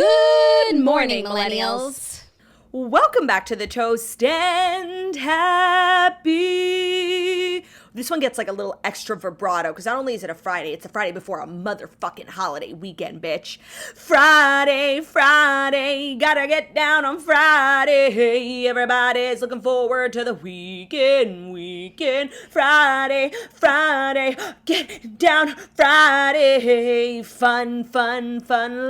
Good morning, millennials. Welcome back to the Toast and Happy. This one gets like a little extra vibrato because not only is it a Friday, it's a Friday before a motherfucking holiday weekend, bitch. Friday, gotta get down on Friday. Everybody's looking forward to the weekend. Friday, get down Friday. Fun,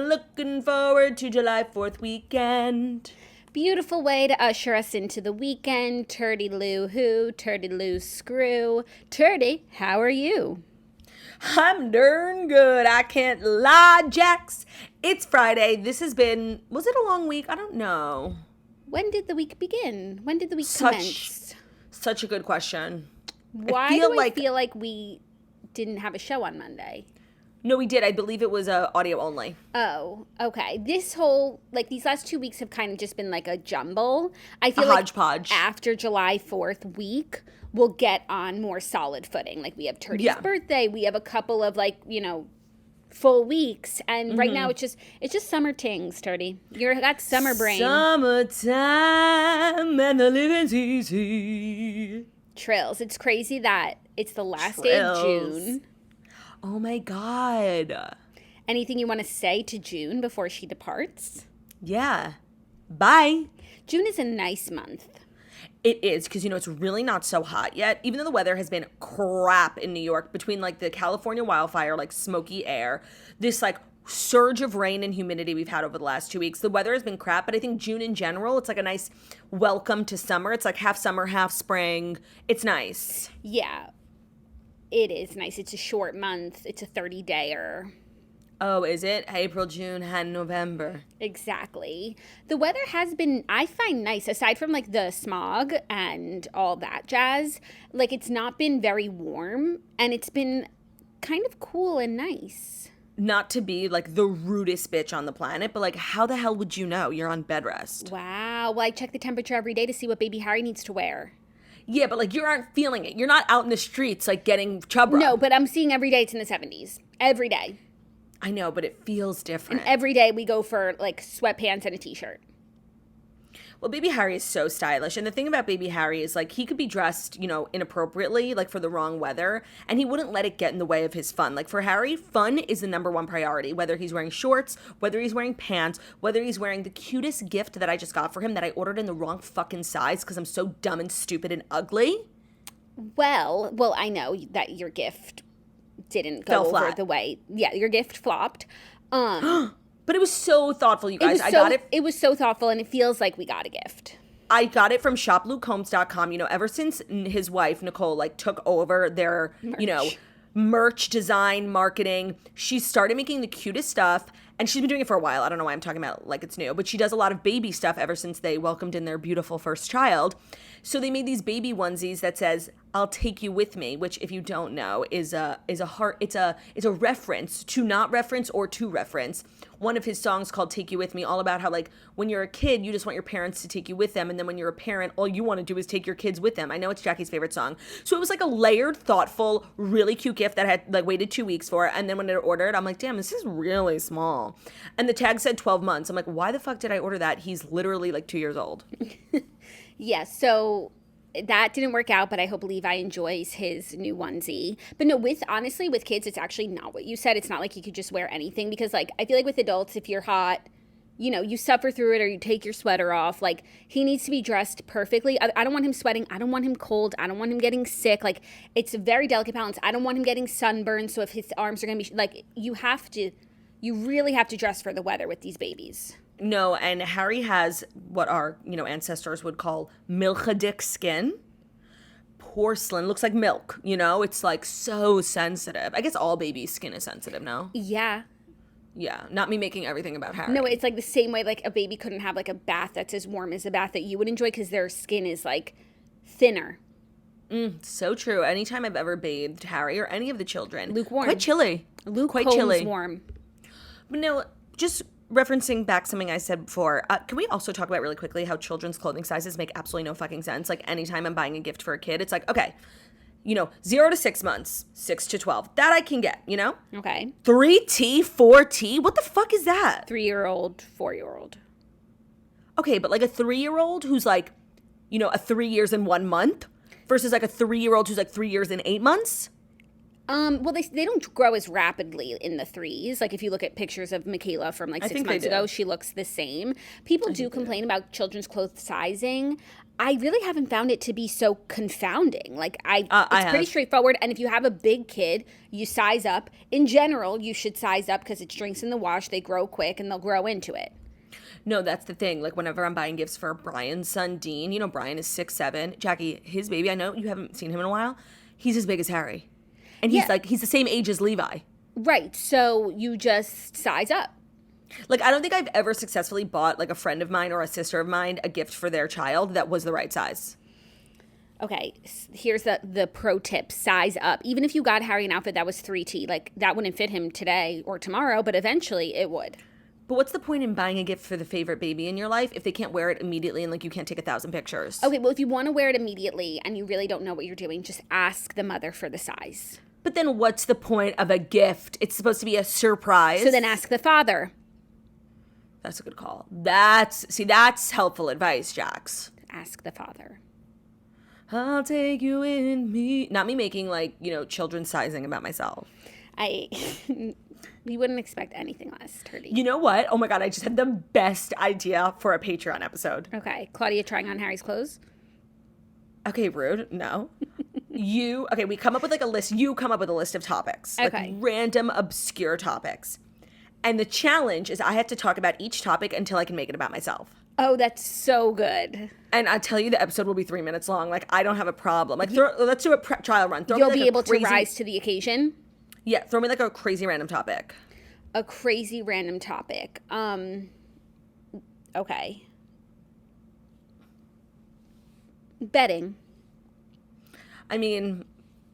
looking forward to July 4th weekend. Beautiful way to usher us into the weekend. Turdy-loo hoo, turdy-loo screw. Turdy, how are you? I'm darn good. I can't lie, Jax. It's Friday. Was it a long week? I don't know. When did the week begin? When did the week commence? Such a good question. Why do I feel like we didn't have a show on Monday? No, we did. I believe it was audio only. Oh, okay. These last 2 weeks have kind of just been like a jumble. I feel like hodgepodge. After July 4th week, we'll get on more solid footing. Like we have Turdy's birthday. We have a couple of full weeks. And right now it's just summer tings, Turdy. You got summer brain. Summertime and the living's easy. Trills. It's crazy that it's the last day of June. Oh my God. Anything you want to say to June before she departs? Yeah. Bye. June is a nice month. It is, because, it's really not so hot yet. Even though the weather has been crap in New York, between, the California wildfire, smoky air, this, surge of rain and humidity we've had over the last 2 weeks. The weather has been crap, but I think June in general, it's, a nice welcome to summer. It's, half summer, half spring. It's nice. Yeah. It is nice. It's a short month. It's a 30-dayer. Oh, is it? April, June, and November. Exactly. The weather has been, I find, nice. Aside from, the smog and all that jazz, it's not been very warm, and it's been kind of cool and nice. Not to be, the rudest bitch on the planet, but, how the hell would you know? You're on bed rest. Wow. Well, I check the temperature every day to see what baby Harry needs to wear. Yeah, but, you aren't feeling it. You're not out in the streets, getting chub rub. No, but I'm seeing every day it's in the 70s. Every day. I know, but it feels different. And every day we go for, sweatpants and a T-shirt. Well, baby Harry is so stylish. And the thing about baby Harry is, he could be dressed, inappropriately, for the wrong weather, and he wouldn't let it get in the way of his fun. For Harry, fun is the number one priority, whether he's wearing shorts, whether he's wearing pants, whether he's wearing the cutest gift that I just got for him that I ordered in the wrong fucking size because I'm so dumb and stupid and ugly. Well, I know that your gift didn't go over the way. Yeah, your gift flopped. But it was so thoughtful, you guys. It was so thoughtful, and it feels like we got a gift. I got it from shoplukehomes.com. Ever since his wife, Nicole, took over their, merch design, marketing, she started making the cutest stuff. And she's been doing it for a while. I don't know why I'm talking about like it's new. But she does a lot of baby stuff ever since they welcomed in their beautiful first child. So they made these baby onesies that says, "I'll take you with me," which, if you don't know, is a reference to not reference or to reference one of his songs called "Take You With Me," all about how, like, when you're a kid, you just want your parents to take you with them, and then when you're a parent, all you want to do is take your kids with them. I know it's Jackie's favorite song. So it was like a layered, thoughtful, really cute gift that I had like waited 2 weeks for, and then when it ordered, I'm like, damn, this is really small. And the tag said 12 months. I'm like, why the fuck did I order that? He's literally like 2 years old. Yes, so that didn't work out, but I hope Levi enjoys his new onesie. But no, honestly, with kids, it's actually not what you said. It's not like you could just wear anything, because, like, I feel like with adults, if you're hot, you suffer through it, or you take your sweater off. Like, he needs to be dressed perfectly. I don't want him sweating. I don't want him cold. I don't want him getting sick. Like, it's a very delicate balance. I don't want him getting sunburned, so if his arms are going to be, like, you really have to dress for the weather with these babies. No, and Harry has what our, ancestors would call milchadick skin. Porcelain, looks like milk, It's, like, so sensitive. I guess all babies' skin is sensitive, no? Yeah. Yeah, not me making everything about Harry. No, it's, like, the same way, like, a baby couldn't have, like, a bath that's as warm as a bath that you would enjoy, because their skin is, like, thinner. So true. Anytime I've ever bathed Harry or any of the children. Lukewarm. Quite chilly. Quite chilly. Warm. But no, just referencing back something I said before, can we also talk about really quickly how children's clothing sizes make absolutely no fucking sense? Like, anytime I'm buying a gift for a kid, it's like, okay, 0 to 6 months, 6 to 12. That I can get, Okay. 3T, 4T? What the fuck is that? 3-year-old, 4-year-old. Okay, but like a 3-year-old who's like, a 3 years and 1 month versus like a 3-year-old who's like 3 years and 8 months? Well, they don't grow as rapidly in the 3s. Like if you look at pictures of Michaela from like 6 months ago, she looks the same. People do complain about children's clothes sizing. I really haven't found it to be so confounding. Like it's pretty straightforward. And if you have a big kid, you size up. In general, you should size up because it's drinks in the wash. They grow quick and they'll grow into it. No, that's the thing. Like whenever I'm buying gifts for Brian's son, Dean, Brian is 6'7". Jackie, his baby, I know you haven't seen him in a while. He's as big as Harry. And he's the same age as Levi. Right. So you just size up. Like, I don't think I've ever successfully bought, like, a friend of mine or a sister of mine a gift for their child that was the right size. Okay, here's the pro tip. Size up. Even if you got Harry an outfit that was 3T, like, that wouldn't fit him today or tomorrow, but eventually it would. But what's the point in buying a gift for the favorite baby in your life if they can't wear it immediately and, like, you can't take 1,000 pictures? Okay, well, if you want to wear it immediately and you really don't know what you're doing, just ask the mother for the size. But then what's the point of a gift? It's supposed to be a surprise. So then ask the father. That's a good call. That's helpful advice, Jax. Ask the father. I'll take you in me. Not me making, like, children sizing about myself. You wouldn't expect anything less, Turdy. You know what? Oh my God, I just had the best idea for a Patreon episode. Okay. Claudia trying on Harry's clothes? Okay, rude. No. We come up with like a list. You come up with a list of topics. Okay. Like random, obscure topics. And the challenge is I have to talk about each topic until I can make it about myself. Oh, that's so good. And I tell you, the episode will be 3 minutes long. Like, I don't have a problem. Like, let's do a trial run. You'll be able to rise to the occasion? Yeah, throw me like a crazy random topic. A crazy random topic. Okay. Bedding. I mean,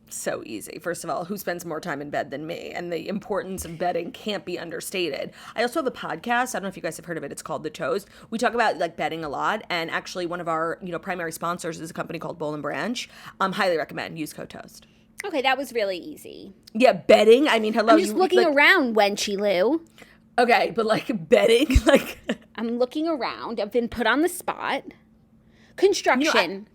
so easy. First of all, who spends more time in bed than me? And the importance of bedding can't be understated. I also have a podcast. I don't know if you guys have heard of it. It's called The Toast. We talk about like bedding a lot. And actually one of our, primary sponsors is a company called Boll and Branch. Highly recommend. Use code TOAST. Okay, that was really easy. Yeah, bedding. I mean, hello. I'm just looking around, Wenchy Lou. Okay, but like bedding, like. I'm looking around. I've been put on the spot. Construction.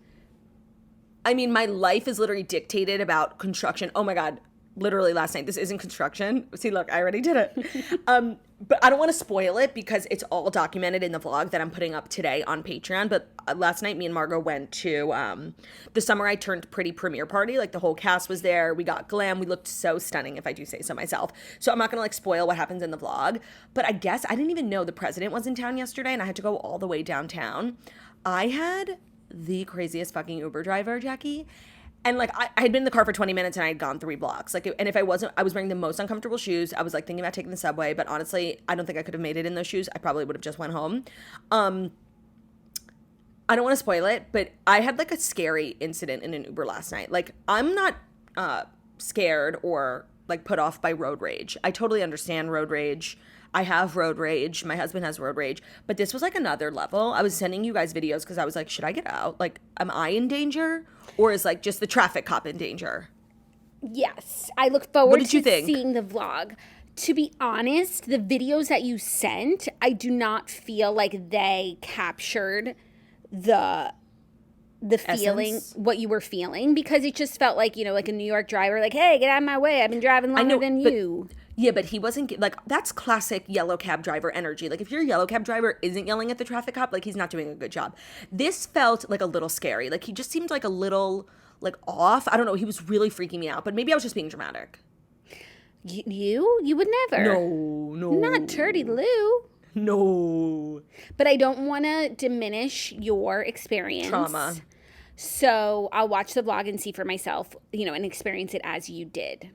I mean, my life is literally dictated about construction. Oh my God, literally last night. This isn't construction. See, look, I already did it. But I don't want to spoil it because it's all documented in the vlog that I'm putting up today on Patreon. But last night, me and Margot went to the Summer I Turned Pretty premiere party. Like the whole cast was there. We got glam. We looked so stunning, if I do say so myself. So I'm not going to like spoil what happens in the vlog. But I guess I didn't even know the president was in town yesterday and I had to go all the way downtown. I had the craziest fucking Uber driver, Jackie. And like I had been in the car for 20 minutes and I had gone 3 blocks. Like, and if I was wearing the most uncomfortable shoes. I was like thinking about taking the subway, but honestly, I don't think I could have made it in those shoes. I probably would have just went home. I don't want to spoil it, but I had like a scary incident in an Uber last night. Like I'm not scared or like put off by road rage. I totally understand road rage. I have road rage. My husband has road rage. But this was like another level. I was sending you guys videos because I was like, should I get out? Like, am I in danger? Or is like just the traffic cop in danger? Yes. I look forward to seeing the vlog. To be honest, the videos that you sent, I do not feel like they captured the feeling, what you were feeling, because it just felt like, like a New York driver, like, hey, get out of my way. I've been driving longer than you. Yeah, but he wasn't, like, that's classic yellow cab driver energy. Like, if your yellow cab driver isn't yelling at the traffic cop, like, he's not doing a good job. This felt, like, a little scary. Like, he just seemed, like, a little, off. I don't know. He was really freaking me out. But maybe I was just being dramatic. You? You would never. No. Not Turdy Lou. No. But I don't want to diminish your experience. Trauma. So I'll watch the vlog and see for myself, and experience it as you did.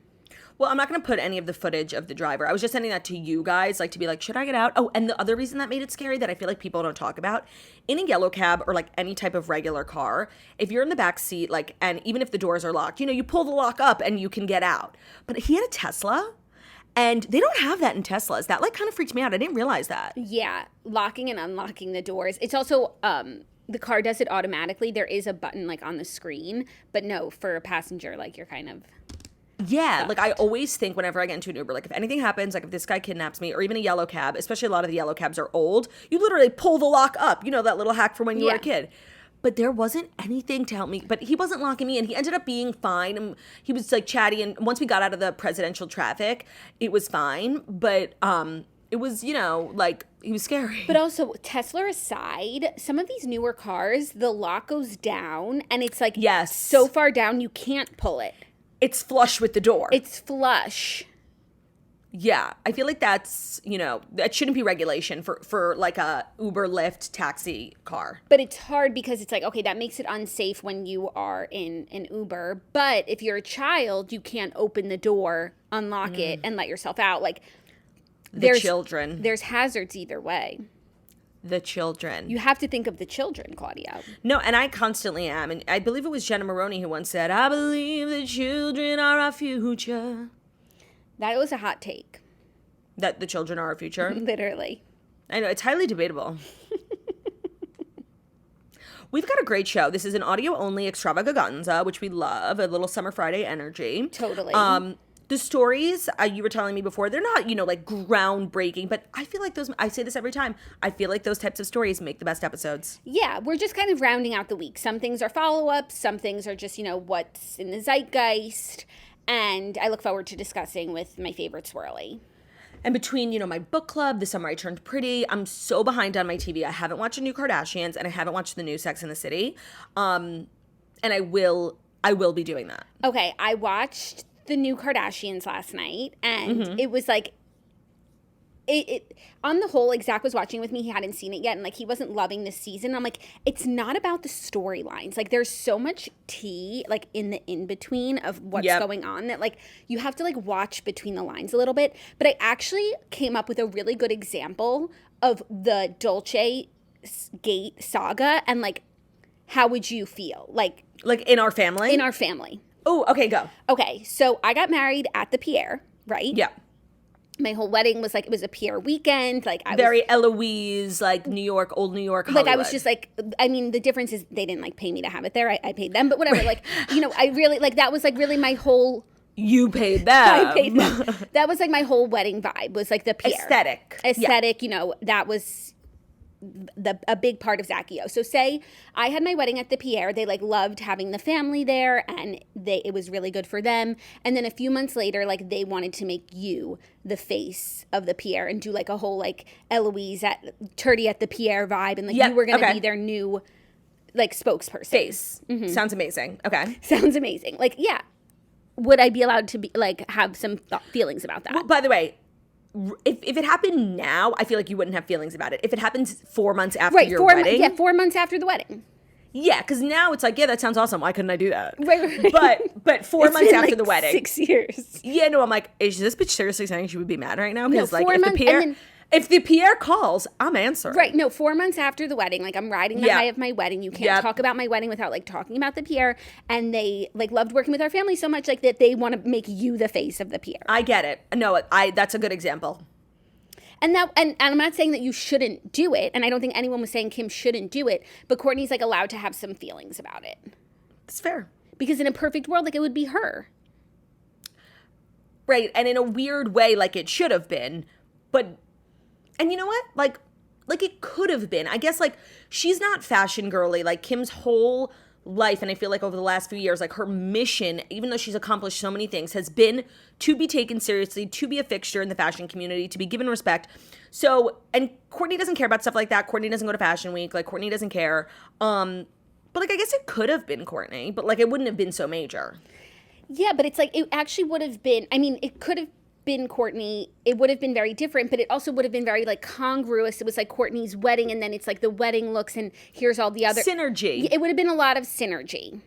Well, I'm not going to put any of the footage of the driver. I was just sending that to you guys, like, to be like, should I get out? Oh, and the other reason that made it scary that I feel like people don't talk about, in a yellow cab or, like, any type of regular car, if you're in the back seat, like, and even if the doors are locked, you pull the lock up and you can get out. But he had a Tesla, and they don't have that in Teslas. That, like, kind of freaked me out. I didn't realize that. Yeah, locking and unlocking the doors. It's also, the car does it automatically. There is a button like on the screen, but no, for a passenger, like you're kind of Yeah, fucked. like I always think whenever I get into an Uber, like if anything happens, like if this guy kidnaps me or even a yellow cab, especially a lot of the yellow cabs are old, you literally pull the lock up. You know, that little hack from when you were a kid. But there wasn't anything to help me. But he wasn't locking me in. He ended up being fine. And he was like chatty. And once we got out of the presidential traffic, it was fine. But it was, you know, like he was scary. But also, Tesla aside, some of these newer cars, the lock goes down and it's like Yes. so far down you can't pull it. It's flush with the door. It's flush. Yeah, I feel like that's, you know, that shouldn't be regulation for like a Uber, Lyft, taxi car. But it's hard because it's like, okay, that makes it unsafe when you are in an Uber. But if you're a child, you can't open the door, unlock it, and let yourself out. Like, The children. There's hazards either way. The children. You have to think of the children, Claudia. No, and I constantly am. And I believe it was Jenna Maroney who once said, I believe the children are our future. That was a hot take. That the children are our future? Literally. I know, it's highly debatable. We've got a great show. This is an audio-only extravaganza, which we love, a little Summer Friday energy. Totally. The stories, you were telling me before, they're not, you know, like groundbreaking, but I feel like those, I say this every time, I feel like those types of stories make the best episodes. Yeah, we're just kind of rounding out the week. Some things are follow-ups. Some things are just, you know, what's in the zeitgeist. And I look forward to discussing with my favorite swirly. And between, you know, my book club, The Summer I Turned Pretty, I'm so behind on my TV. I haven't watched the new Kardashians and I haven't watched the new Sex and the City. And I will be doing that. Okay, I watched the new Kardashians last night, and it was like, it on the whole, like Zach was watching with me, he hadn't seen it yet, and like he wasn't loving this season. I'm like, it's not about the storylines. Like there's so much tea like in the in-between of what's going on that like you have to like watch between the lines a little bit. But I actually came up with a really good example of the Dolce Gate saga, and like how would you feel? Like in our family? In our family. Oh, okay, go. Okay, so I got married at the Pierre, right? Yeah. My whole wedding was like, it was a Pierre weekend. Like I Very Eloise, like New York, old New York, Hollywood. Like I was just like, I mean, the difference is they didn't like pay me to have it there. I paid them, but whatever. Like, you know, I really, like that was like really my whole. You paid them. I paid them. That was like my whole wedding vibe was like the Pierre. Aesthetic, you know, that was a big part of Zacchio. So say I had my wedding at the Pierre, they like loved having the family there and it was really good for them. And then a few months later, like they wanted to make you the face of the Pierre and do like a whole like Eloise at Turdy at the Pierre vibe, and like you were going to be their new like spokesperson. Face. Sounds amazing. Okay. Sounds amazing. Like, yeah. Would I be allowed to be like have some feelings about that? Well, by the way, if it happened now, I feel like you wouldn't have feelings about it. If it happens 4 months after your wedding. 4 months after the wedding. Yeah, because now it's like, yeah, that sounds awesome. Why couldn't I do that? Right. But 4 months after the wedding. 6 years. Yeah, no, I'm like, is this bitch seriously saying she would be mad right now? Because No, like, 4 months, if the Pierre calls, I'm answering. Right. No, 4 months after the wedding, like I'm riding the high of my wedding. You can't talk about my wedding without like talking about the Pierre. And they like loved working with our family so much like that they want to make you the face of the Pierre. I get it. No, that's a good example. And I'm not saying that you shouldn't do it, and I don't think anyone was saying Kim shouldn't do it, but Kourtney's like allowed to have some feelings about it. It's fair. Because in a perfect world, like it would be her. Right, and in a weird way, like it should have been, but, and you know what? Like it could have been. I guess like she's not fashion girly, like Kim's whole life, and I feel like over the last few years, like her mission, even though she's accomplished so many things, has been to be taken seriously, to be a fixture in the fashion community, to be given respect. So, and Kourtney doesn't care about stuff like that. Kourtney doesn't go to Fashion Week. Like Kourtney doesn't care. But like I guess it could have been Kourtney, but like it wouldn't have been so major. Yeah, but it's like it actually would have been. I mean, it could have been Kourtney, it would have been very different, but it also would have been very like congruous. It was like Kourtney's wedding, and then it's like the wedding looks, and here's all the other synergy. It would have been a lot of synergy.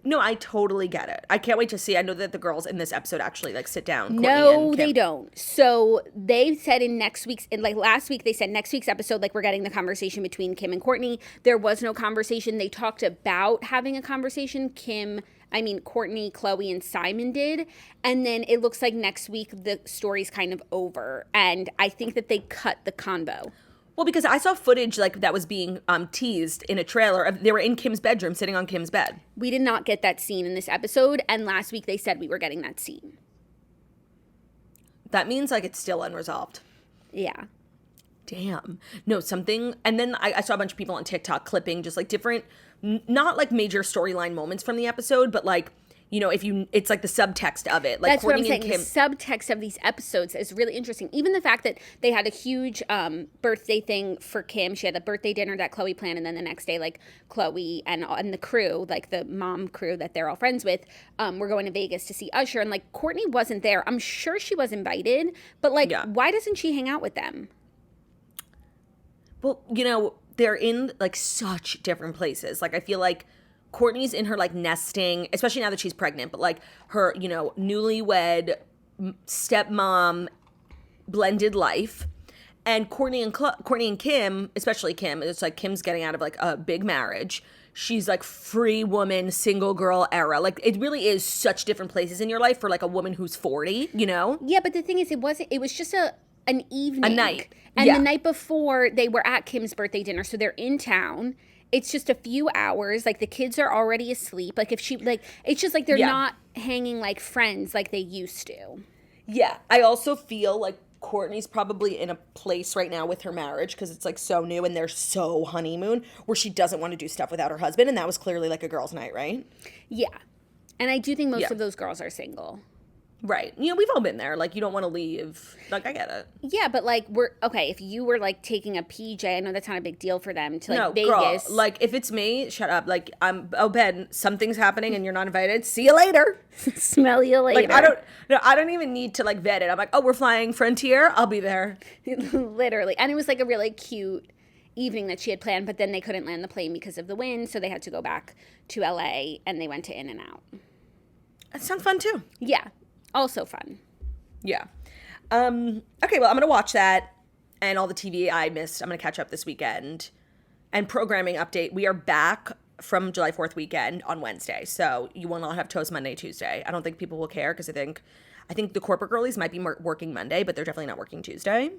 No, I totally get it. I can't wait to see. I know that the girls in this episode actually like sit down. No, they don't. So they said in last week, they said next week's episode, like we're getting the conversation between Kim and Kourtney. There was no conversation. They talked about having a conversation. Kourtney, Khloe, and Simon did. And then it looks like next week the story's kind of over. And I think that they cut the convo. Well, because I saw footage like that was being teased in a trailer. They were in Kim's bedroom, sitting on Kim's bed. We did not get that scene in this episode, and last week they said we were getting that scene. That means like it's still unresolved. Yeah. Damn. No, something. And then I saw a bunch of people on TikTok clipping just like different, not like major storyline moments from the episode, but like, you know, it's like the subtext of it. Like that's Courtney what I'm saying. and Kim. The subtext of these episodes is really interesting. Even the fact that they had a huge birthday thing for Kim. She had a birthday dinner that Chloe planned, and then the next day, like Chloe and the crew, like the mom crew that they're all friends with, were going to Vegas to see Usher, and like Courtney wasn't there. I'm sure she was invited, but like, why doesn't she hang out with them? Well, you know, they're in like such different places. Like I feel like Courtney's in her like nesting, especially now that she's pregnant, but like her, you know, newlywed stepmom blended life. And Courtney and Kim, especially Kim, it's like Kim's getting out of like a big marriage. She's like free woman, single girl era. Like it really is such different places in your life for like a woman who's 40, you know? Yeah, but the thing is, it was just an evening. A night. And the night before they were at Kim's birthday dinner, so they're in town. It's just a few hours. Like the kids are already asleep. Like if she like, it's just like they're not hanging like friends like they used to. Yeah. I also feel like Courtney's probably in a place right now with her marriage because it's like so new and they're so honeymoon where she doesn't want to do stuff without her husband. And that was clearly like a girls' night, right? Yeah. And I do think most of those girls are single. Right. You know, we've all been there. Like, you don't want to leave. Like, I get it. Yeah, but, like, if you were, like, taking a PJ, I know that's not a big deal for them, to, like, no, Vegas. Girl, like, if it's me, shut up. Like, Ben, something's happening and you're not invited. See you later. Smell you later. Like, I don't even need to, like, vet it. I'm like, oh, we're flying Frontier? I'll be there. Literally. And it was, like, a really cute evening that she had planned, but then they couldn't land the plane because of the wind, so they had to go back to LA, and they went to In-N-Out. That sounds fun, too. Yeah. Also fun. Yeah. Okay, well, I'm going to watch that and all the TV I missed. I'm going to catch up this weekend. And programming update, we are back from July 4th weekend on Wednesday. So you will not have Toast Monday, Tuesday. I don't think people will care because I think the corporate girlies might be working Monday, but they're definitely not working Tuesday.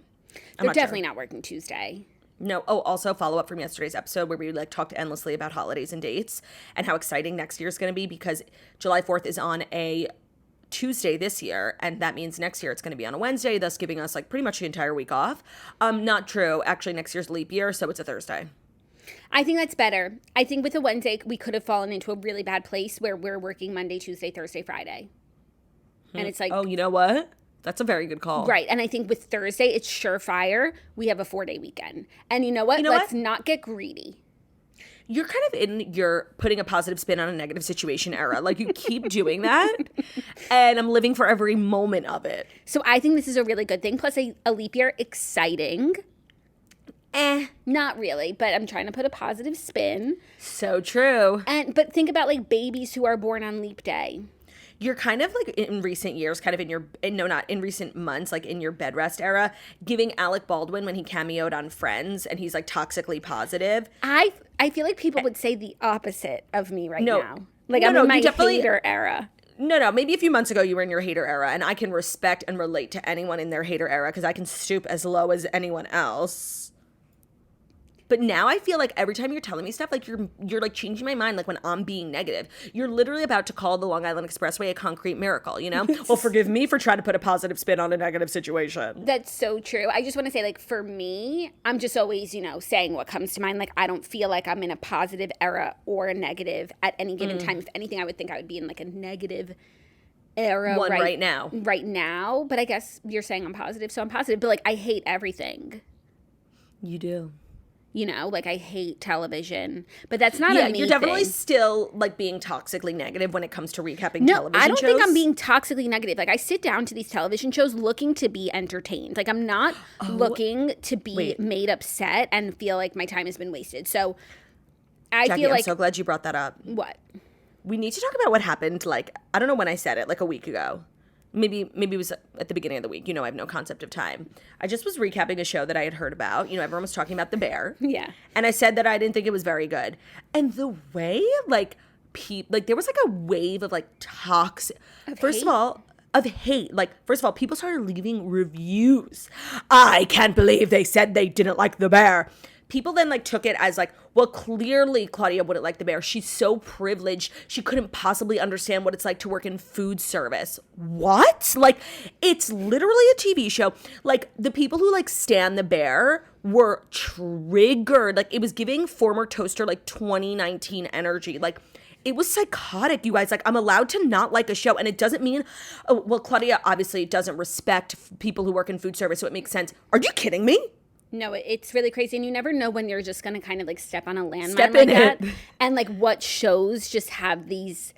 They're definitely not working Tuesday. No. Oh, also follow up from yesterday's episode where we like talked endlessly about holidays and dates and how exciting next year is going to be because July 4th is on a Tuesday this year, and that means next year it's going to be on a Wednesday, thus giving us like pretty much the entire week off. Not true. Actually, next year's leap year, so it's a Thursday. I think that's better. I think with a Wednesday, we could have fallen into a really bad place where we're working Monday, Tuesday, Thursday, Friday. And it's like... Oh, you know what? That's a very good call. Right. And I think with Thursday, it's surefire. We have a 4-day weekend. And you know what? Let's not get greedy. You're kind of in your putting a positive spin on a negative situation era. Like, you keep doing that, and I'm living for every moment of it. So I think this is a really good thing. Plus, a leap year, exciting. Not really, but I'm trying to put a positive spin. So true. But think about, like, babies who are born on leap day. You're kind of like in recent years, kind of not in recent months, like in your bed rest era, giving Alec Baldwin when he cameoed on Friends and he's like toxically positive. I feel like people would say the opposite of me now. Like I'm in my hater era. No. Maybe a few months ago you were in your hater era, and I can respect and relate to anyone in their hater era because I can stoop as low as anyone else. But now I feel like every time you're telling me stuff, like you're like changing my mind. Like when I'm being negative, you're literally about to call the Long Island Expressway a concrete miracle, you know? Well, forgive me for trying to put a positive spin on a negative situation. That's so true. I just want to say, like, for me, I'm just always, saying what comes to mind. Like, I don't feel like I'm in a positive era or a negative at any given time. If anything, I would think I would be in like a negative era right now. Right now. But I guess you're saying I'm positive, so I'm positive. But like, I hate everything. You do. Like I hate television, but that's not a me you're definitely thing. Still like being toxically negative when it comes to recapping television shows. No, I don't think I'm being toxically negative. Like I sit down to these television shows looking to be entertained. Like I'm not looking to be made upset and feel like my time has been wasted. So Jackie, I'm so glad you brought that up. What? We need to talk about what happened. Like, I don't know when I said it, like a week ago. Maybe it was at the beginning of the week. I have no concept of time. I just was recapping a show that I had heard about. Everyone was talking about The Bear. Yeah. And I said that I didn't think it was very good. And the way, there was like a wave of like toxic. First of all, of hate. Like, first of all, people started leaving reviews. I can't believe they said they didn't like the bear. People then like took it as like, well, clearly Claudia wouldn't like the bear. She's so privileged. She couldn't possibly understand what it's like to work in food service. What? Like, it's literally a TV show. Like, the people who like stan the bear were triggered. Like, it was giving former Toaster like 2019 energy. Like, it was psychotic, you guys. Like, I'm allowed to not like a show, and it doesn't mean, oh, well, Claudia obviously doesn't respect people who work in food service, so it makes sense. Are you kidding me? No, it's really crazy, and you never know when you're just going to kind of like step on a landmine like that. And like what shows just have these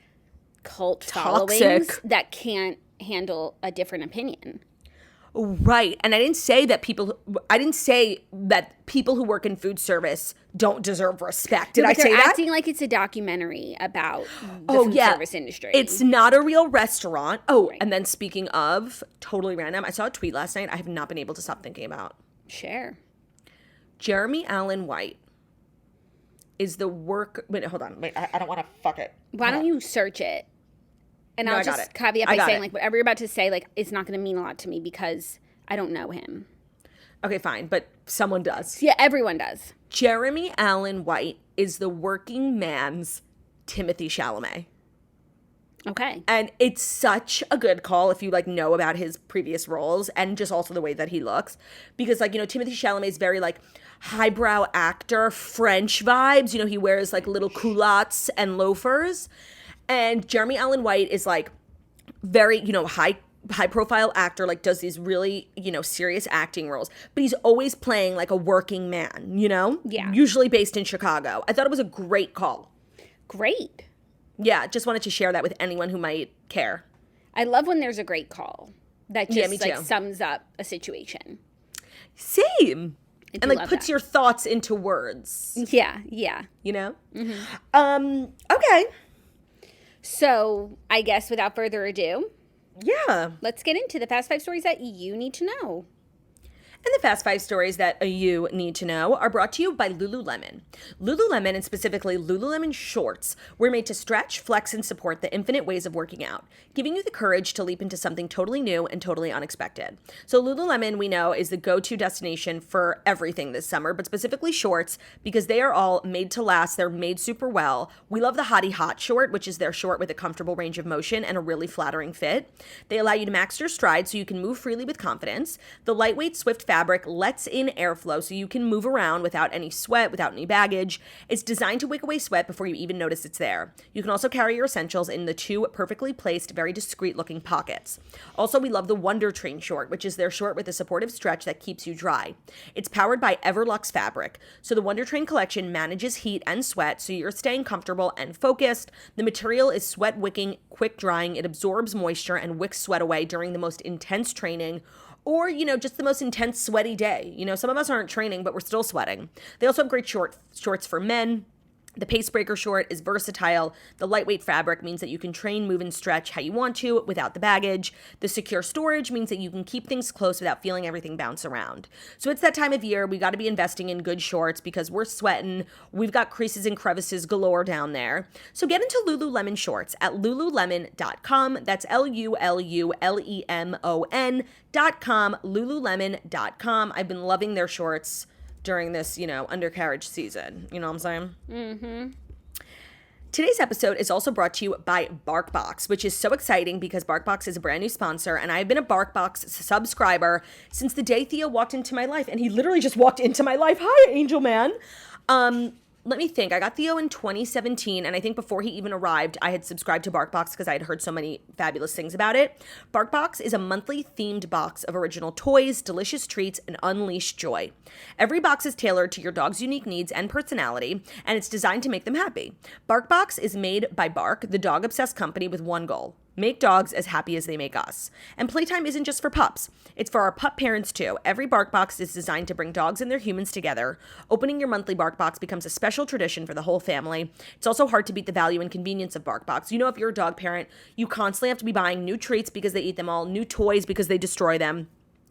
cult followings that can't handle a different opinion. Right. And I didn't say that people who work in food service don't deserve respect. Did I say that? They're acting like it's a documentary about the food service industry. It's not a real restaurant. Oh, right. And then speaking of, totally random, I saw a tweet last night I have not been able to stop thinking about. Share. Jeremy Allen White is the wait, hold on. Wait, I don't want to fuck it. Why don't you search it? And I'll just caveat by saying, like, whatever you're about to say, like, it's not going to mean a lot to me because I don't know him. Okay, fine. But someone does. Yeah, everyone does. Jeremy Allen White is the working man's Timothée Chalamet. Okay. And it's such a good call if you, like, know about his previous roles and just also the way that he looks. Because, like, you know, Timothée Chalamet is very, like, highbrow actor, French vibes. You know, he wears, like, little culottes and loafers. And Jeremy Allen White is, like, very, you know, high profile actor, like, does these really, you know, serious acting roles. But he's always playing, like, a working man, you know? Yeah. Usually based in Chicago. I thought it was a great call. Great. Yeah, just wanted to share that with anyone who might care. I love when there's a great call that just, like, sums up a situation. Same. And, like, puts your thoughts into words. Yeah, yeah. You know? Mm-hmm. Okay. So, I guess without further ado, yeah, let's get into the Fast 5 stories that you need to know. And the Fast 5 stories that you need to know are brought to you by Lululemon. Lululemon, and specifically Lululemon shorts, were made to stretch, flex, and support the infinite ways of working out, giving you the courage to leap into something totally new and totally unexpected. So Lululemon, we know, is the go-to destination for everything this summer, but specifically shorts, because they are all made to last. They're made super well. We love the Hottie Hot short, which is their short with a comfortable range of motion and a really flattering fit. They allow you to max your stride so you can move freely with confidence. The lightweight, swift fabric lets in airflow so you can move around without any sweat, without any baggage. It's designed to wick away sweat before you even notice it's there. You can also carry your essentials in the two perfectly placed, very discreet looking pockets. Also, we love the Wonder Train short, which is their short with a supportive stretch that keeps you dry. It's powered by Everlux fabric, so the Wonder Train collection manages heat and sweat so you're staying comfortable and focused. The material is sweat wicking, quick drying. It absorbs moisture and wicks sweat away during the most intense training or, you know, just the most intense sweaty day. You know, some of us aren't training, but we're still sweating. They also have great shorts for men. The Pace Breaker short is versatile. The lightweight fabric means that you can train, move, and stretch how you want to without the baggage. The secure storage means that you can keep things close without feeling everything bounce around. So it's that time of year. We got to be investing in good shorts because we're sweating. We've got creases and crevices galore down there. So get into Lululemon shorts at lululemon.com. That's LULULEMON.com, lululemon.com. I've been loving their shorts during this, you know, undercarriage season. You know what I'm saying? Mm-hmm. Today's episode is also brought to you by BarkBox, which is so exciting because BarkBox is a brand new sponsor, and I've been a BarkBox subscriber since the day Theo walked into my life, and he literally just walked into my life. Hi, Angel Man. Let me think. I got Theo in 2017, and I think before he even arrived, I had subscribed to BarkBox because I had heard so many fabulous things about it. BarkBox is a monthly themed box of original toys, delicious treats, and unleashed joy. Every box is tailored to your dog's unique needs and personality, and it's designed to make them happy. BarkBox is made by Bark, the dog-obsessed company with one goal: make dogs as happy as they make us. And playtime isn't just for pups. It's for our pup parents too. Every BarkBox is designed to bring dogs and their humans together. Opening your monthly BarkBox becomes a special tradition for the whole family. It's also hard to beat the value and convenience of BarkBox. You know, if you're a dog parent, you constantly have to be buying new treats because they eat them all, new toys because they destroy them.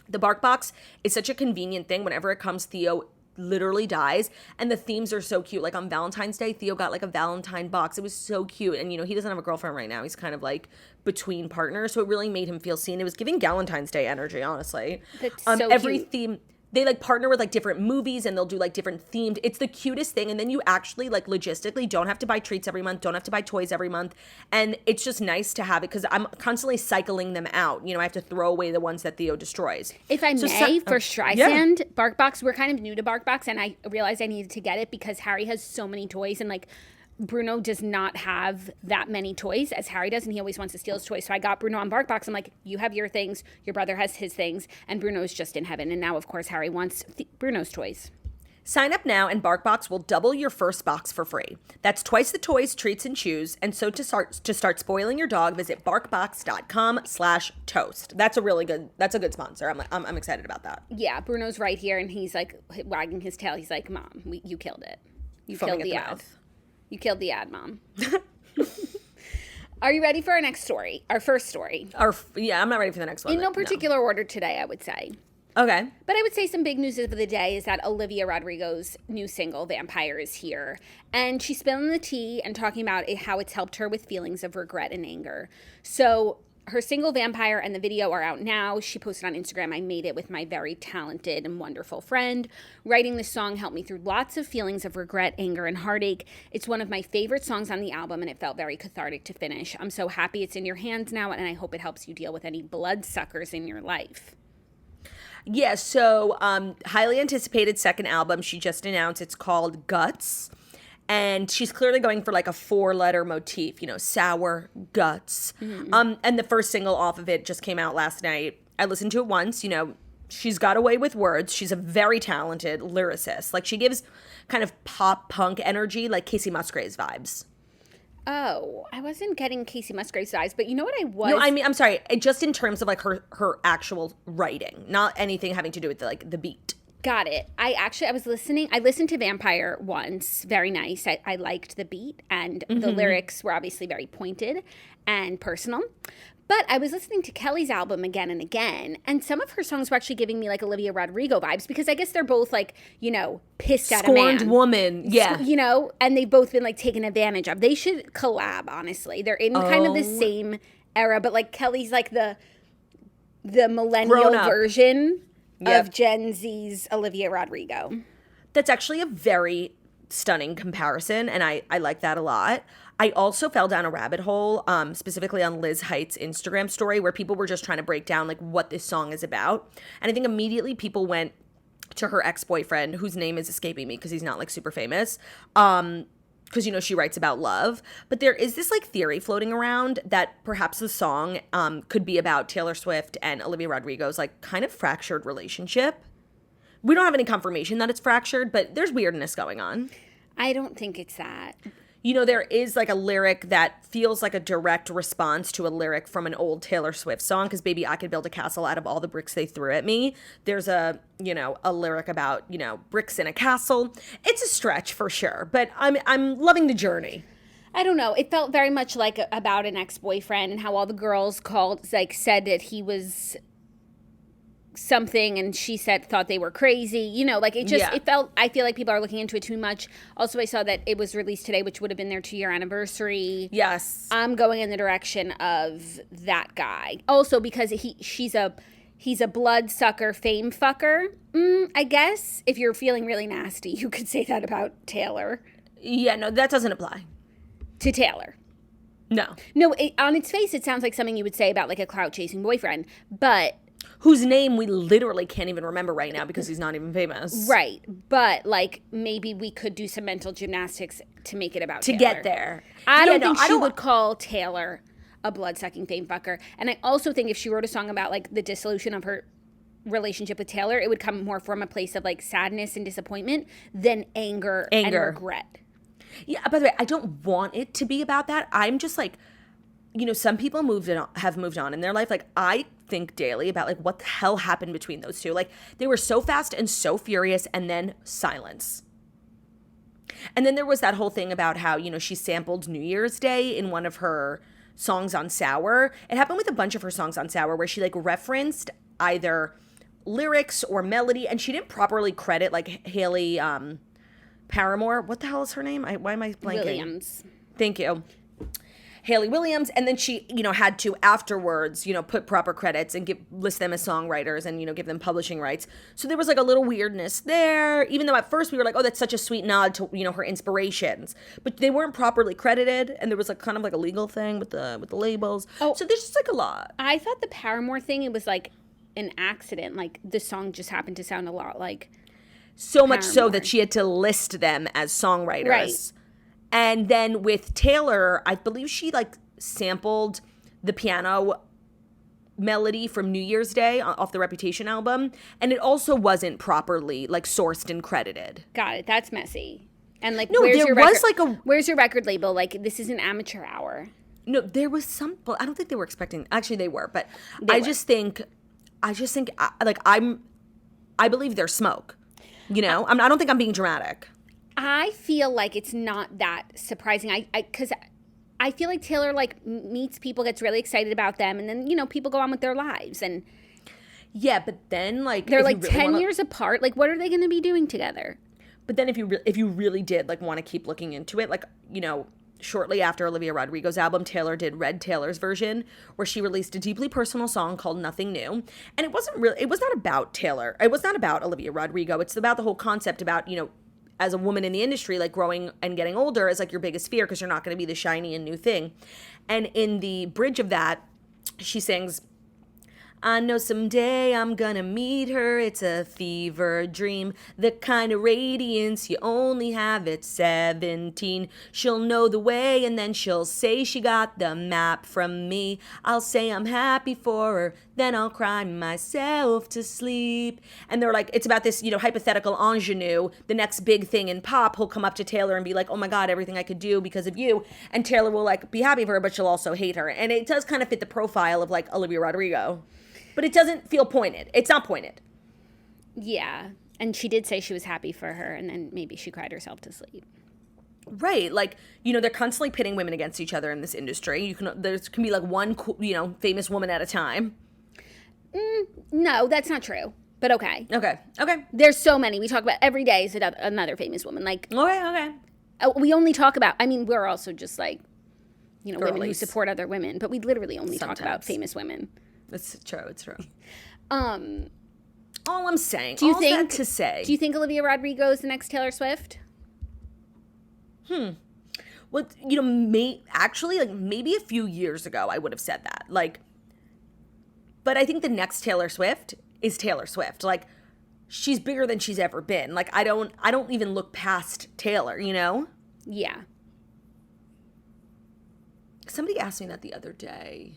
The BarkBox is such a convenient thing. Whenever it comes, Theo literally dies. And the themes are so cute. Like on Valentine's Day, Theo got like a Valentine box. It was so cute. And, you know, he doesn't have a girlfriend right now. He's kind of like between partners. So it really made him feel seen. It was giving Valentine's Day energy, honestly. That's so every cute. theme, they like partner with like different movies and they'll do like different themed. It's the cutest thing. And then you actually like logistically don't have to buy treats every month, don't have to buy toys every month. And it's just nice to have it because I'm constantly cycling them out. You know, I have to throw away the ones that Theo destroys. If I may, for Streisand, BarkBox, we're kind of new to BarkBox, and I realized I needed to get it because Harry has so many toys, and like Bruno does not have that many toys as Harry does, and he always wants to steal his toys. So I got Bruno on BarkBox. I'm like, you have your things, your brother has his things, and Bruno's just in heaven. And now, of course, Harry wants Bruno's toys. Sign up now and BarkBox will double your first box for free. That's twice the toys, treats, and chews. And so to start spoiling your dog, visit barkbox.com/toast. That's a good sponsor. I'm excited about that. Yeah, Bruno's right here, and he's like wagging his tail. He's like, Mom, you killed it. You killed the ad. You killed the ad, Mom. Are you ready for our next story? Our first story. I'm not ready for the next one. In no particular order today, I would say. Okay. But I would say some big news of the day is that Olivia Rodrigo's new single, Vampire, is here. And she's spilling the tea and talking about how it's helped her with feelings of regret and anger. So her single, Vampire, and the video are out now. She posted on Instagram, I made it with my very talented and wonderful friend. Writing this song helped me through lots of feelings of regret, anger, and heartache. It's one of my favorite songs on the album, and it felt very cathartic to finish. I'm so happy it's in your hands now, and I hope it helps you deal with any bloodsuckers in your life. Yeah, so highly anticipated second album she just announced. It's called Guts. And she's clearly going for like a 4-letter motif, you know, sour guts. Mm-hmm. And the first single off of it just came out last night. I listened to it once, you know, she's got a way with words. She's a very talented lyricist. Like she gives kind of pop punk energy, like Casey Musgraves vibes. Oh, I wasn't getting Casey Musgraves vibes, but you know what I was? No, I mean, I'm sorry. Just in terms of like her actual writing, not anything having to do with the beat. Got it. I was listening. I listened to Vampire once. Very nice. I liked the beat, and the lyrics were obviously very pointed and personal. But I was listening to Kelly's album again and again, and some of her songs were actually giving me like Olivia Rodrigo vibes because I guess they're both like, you know, pissed at a man. Scorned woman. Yeah. You know, and they've both been like taken advantage of. They should collab, honestly. They're in kind of the same era, but like Kelly's like the millennial version of Gen Z's Olivia Rodrigo. That's actually a very stunning comparison, and I like that a lot. I also fell down a rabbit hole, specifically on Liz Height's Instagram story, where people were just trying to break down like what this song is about. And I think immediately people went to her ex-boyfriend, whose name is escaping me because he's not like super famous, because, you know, she writes about love. But there is this like theory floating around that perhaps the song could be about Taylor Swift and Olivia Rodrigo's like kind of fractured relationship. We don't have any confirmation that it's fractured, but there's weirdness going on. I don't think it's that. You know, there is like a lyric that feels like a direct response to a lyric from an old Taylor Swift song, because baby, I could build a castle out of all the bricks they threw at me. There's a lyric about, you know, bricks in a castle. It's a stretch for sure, but I'm loving the journey. I don't know. It felt very much like about an ex-boyfriend and how all the girls said that he was something and she thought they were crazy. You know, like it felt, I feel like people are looking into it too much. Also, I saw that it was released today, which would have been their 2-year anniversary. Yes. I'm going in the direction of that guy. Also, because he's a bloodsucker, fame fucker. I guess if you're feeling really nasty, you could say that about Taylor. Yeah, no, that doesn't apply. To Taylor. No. No, on its face, it sounds like something you would say about like a clout-chasing boyfriend, but whose name we literally can't even remember right now because he's not even famous. Right. But, like, maybe we could do some mental gymnastics to make it about Taylor. To get there. I don't think she would call Taylor a blood-sucking fame fucker. And I also think if she wrote a song about, like, the dissolution of her relationship with Taylor, it would come more from a place of, like, sadness and disappointment than anger. And regret. Yeah, by the way, I don't want it to be about that. I'm just, like, you know, some people have moved on in their life. Like, I think daily about like what the hell happened between those two. Like they were so fast and so furious, and then silence. And then there was that whole thing about how, you know, she sampled New Year's Day in one of her songs on Sour. It happened with a bunch of her songs on Sour where she like referenced either lyrics or melody, and she didn't properly credit like Haley Paramore. What the hell is her name? Why am I blanking? Williams. Thank you. Haley Williams, and then she, had to afterwards, put proper credits and list them as songwriters and, give them publishing rights. So there was like a little weirdness there, even though at first we were like, oh, that's such a sweet nod to, her inspirations. But they weren't properly credited, and there was like kind of like a legal thing with the labels. Oh, so there's just like a lot. I thought the Paramore thing, it was like an accident. Like the song just happened to sound a lot like so Paramore. Much so that she had to list them as songwriters. Right. And then with Taylor, I believe she like sampled the piano melody from New Year's Day off the Reputation album, and it also wasn't properly like sourced and credited. Got it. That's messy. And like, no, where's your record label? Like, this is an amateur hour. No, there was some. Well, I don't think they were expecting. Actually, they were, but I just think like I believe there's smoke. I don't think I'm being dramatic. I feel like it's not that surprising. Because I feel like Taylor like meets people, gets really excited about them, and then people go on with their lives. And yeah, but then like they're like really 10 years apart. Like, what are they going to be doing together? But then if you really did like want to keep looking into it, like shortly after Olivia Rodrigo's album, Taylor did Red Taylor's version, where she released a deeply personal song called Nothing New. And it was not about Taylor. It was not about Olivia Rodrigo. It's about the whole concept about as a woman in the industry, like growing and getting older is like your biggest fear because you're not going to be the shiny and new thing. And in the bridge of that, she sings, I know someday I'm gonna meet her. It's a fever dream, the kind of radiance you only have at 17. She'll know the way and then she'll say she got the map from me. I'll say I'm happy for her, then I'll cry myself to sleep. And they're like, it's about this, hypothetical ingenue, the next big thing in pop, who'll come up to Taylor and be like, oh my God, everything I could do because of you. And Taylor will like be happy for her, but she'll also hate her. And it does kind of fit the profile of like Olivia Rodrigo. But it doesn't feel pointed. It's not pointed. Yeah. And she did say she was happy for her, and then maybe she cried herself to sleep. Right. Like, they're constantly pitting women against each other in this industry. There can be like one, famous woman at a time. No, that's not true. But okay. Okay. There's so many. We talk about every day is another famous woman. Like, okay. We only talk about, we're also just like, women who support other women, but we literally only talk about famous women. It's true. All I'm saying. Do you think Olivia Rodrigo is the next Taylor Swift? Well, maybe a few years ago I would have said that. Like, but I think the next Taylor Swift is Taylor Swift. Like, she's bigger than she's ever been. Like, I don't even look past Taylor. Yeah. Somebody asked me that the other day.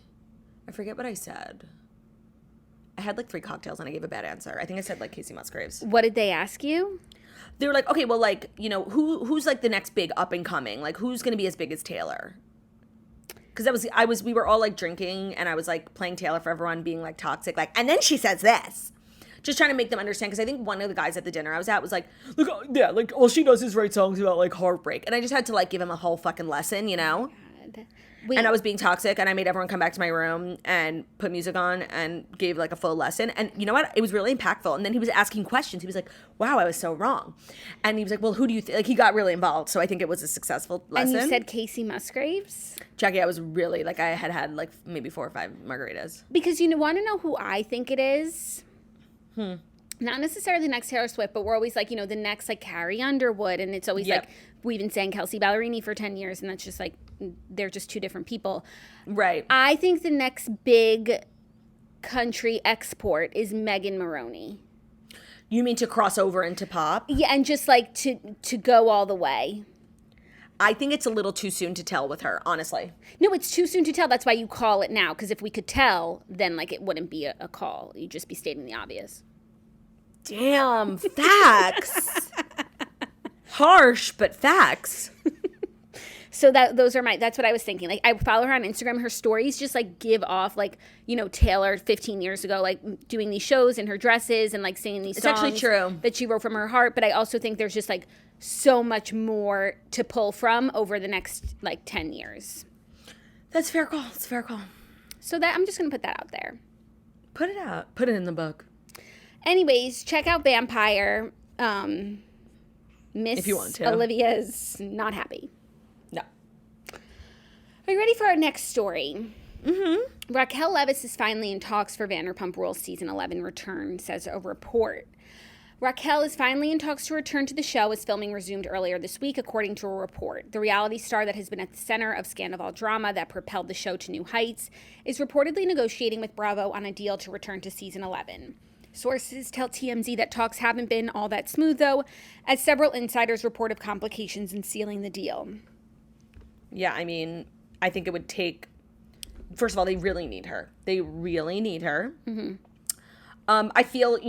I forget what I said. I had like 3 cocktails and I gave a bad answer. I think I said like Casey Musgraves. What did they ask you? They were like, okay, well, like, who's like the next big up and coming? Like, who's going to be as big as Taylor? Because we were all like drinking and I was like playing Taylor for everyone, being like toxic, like, and then she says this. Just trying to make them understand, because I think one of the guys at the dinner I was at was like, look, yeah, like all she does is write songs about like heartbreak. And I just had to like give him a whole fucking lesson, God. And I was being toxic, and I made everyone come back to my room and put music on and gave like a full lesson. And you know what? It was really impactful. And then he was asking questions. He was like, wow, I was so wrong. And he was like, well, who do you think? Like, he got really involved. So I think it was a successful lesson. And you said Casey Musgraves? Jackie, I was really, like, I had like maybe 4 or 5 margaritas. Because you want to know who I think it is? Not necessarily the next Taylor Swift, but we're always like, the next like Carrie Underwood. And it's always like, we've been saying Kelsey Ballerini for 10 years. And that's just like, they're just 2 different people. Right. I think the next big country export is Megan Maroney. You mean to cross over into pop? Yeah, and just like to go all the way. I think it's a little too soon to tell with her, honestly. No, it's too soon to tell. That's why you call it now. Because if we could tell, then like it wouldn't be a call. You'd just be stating the obvious. Damn, facts. Harsh, but facts. So that's what I was thinking. Like, I follow her on Instagram. Her stories just like give off like, Taylor 15 years ago, like doing these shows in her dresses and like singing these songs. It's actually true. That she wrote from her heart. But I also think there's just like so much more to pull from over the next like 10 years. That's a fair call. It's a fair call. So that I'm just going to put that out there. Put it out. Put it in the book. Anyways, check out Vampire. Miss If you want to. Olivia's not happy. No. Are you ready for our next story? Mm-hmm. Raquel Leviss is finally in talks for Vanderpump Rules Season 11 return, says a report. Raquel is finally in talks to return to the show as filming resumed earlier this week, according to a report. The reality star that has been at the center of Scandival drama that propelled the show to new heights is reportedly negotiating with Bravo on a deal to return to Season 11. Sources tell TMZ that talks haven't been all that smooth, though, as several insiders report of complications in sealing the deal. Yeah, I mean, I think it would take... First of all, they really need her. They really need her. Mm-hmm. I feel,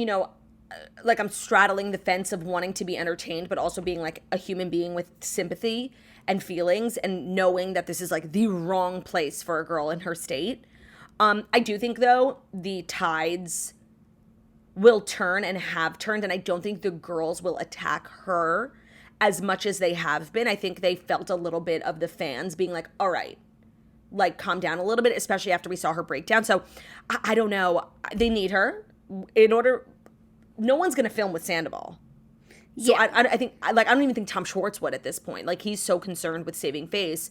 like I'm straddling the fence of wanting to be entertained, but also being like a human being with sympathy and feelings and knowing that this is like the wrong place for a girl in her state. I do think, though, the tides will turn and have turned, and I don't think the girls will attack her as much as they have been. I think they felt a little bit of the fans being like, all right, like calm down a little bit, especially after we saw her breakdown. So I don't know. They need her in order. No one's going to film with Sandoval. So yeah. I think, like, I don't even think Tom Schwartz would at this point. Like, he's so concerned with saving face.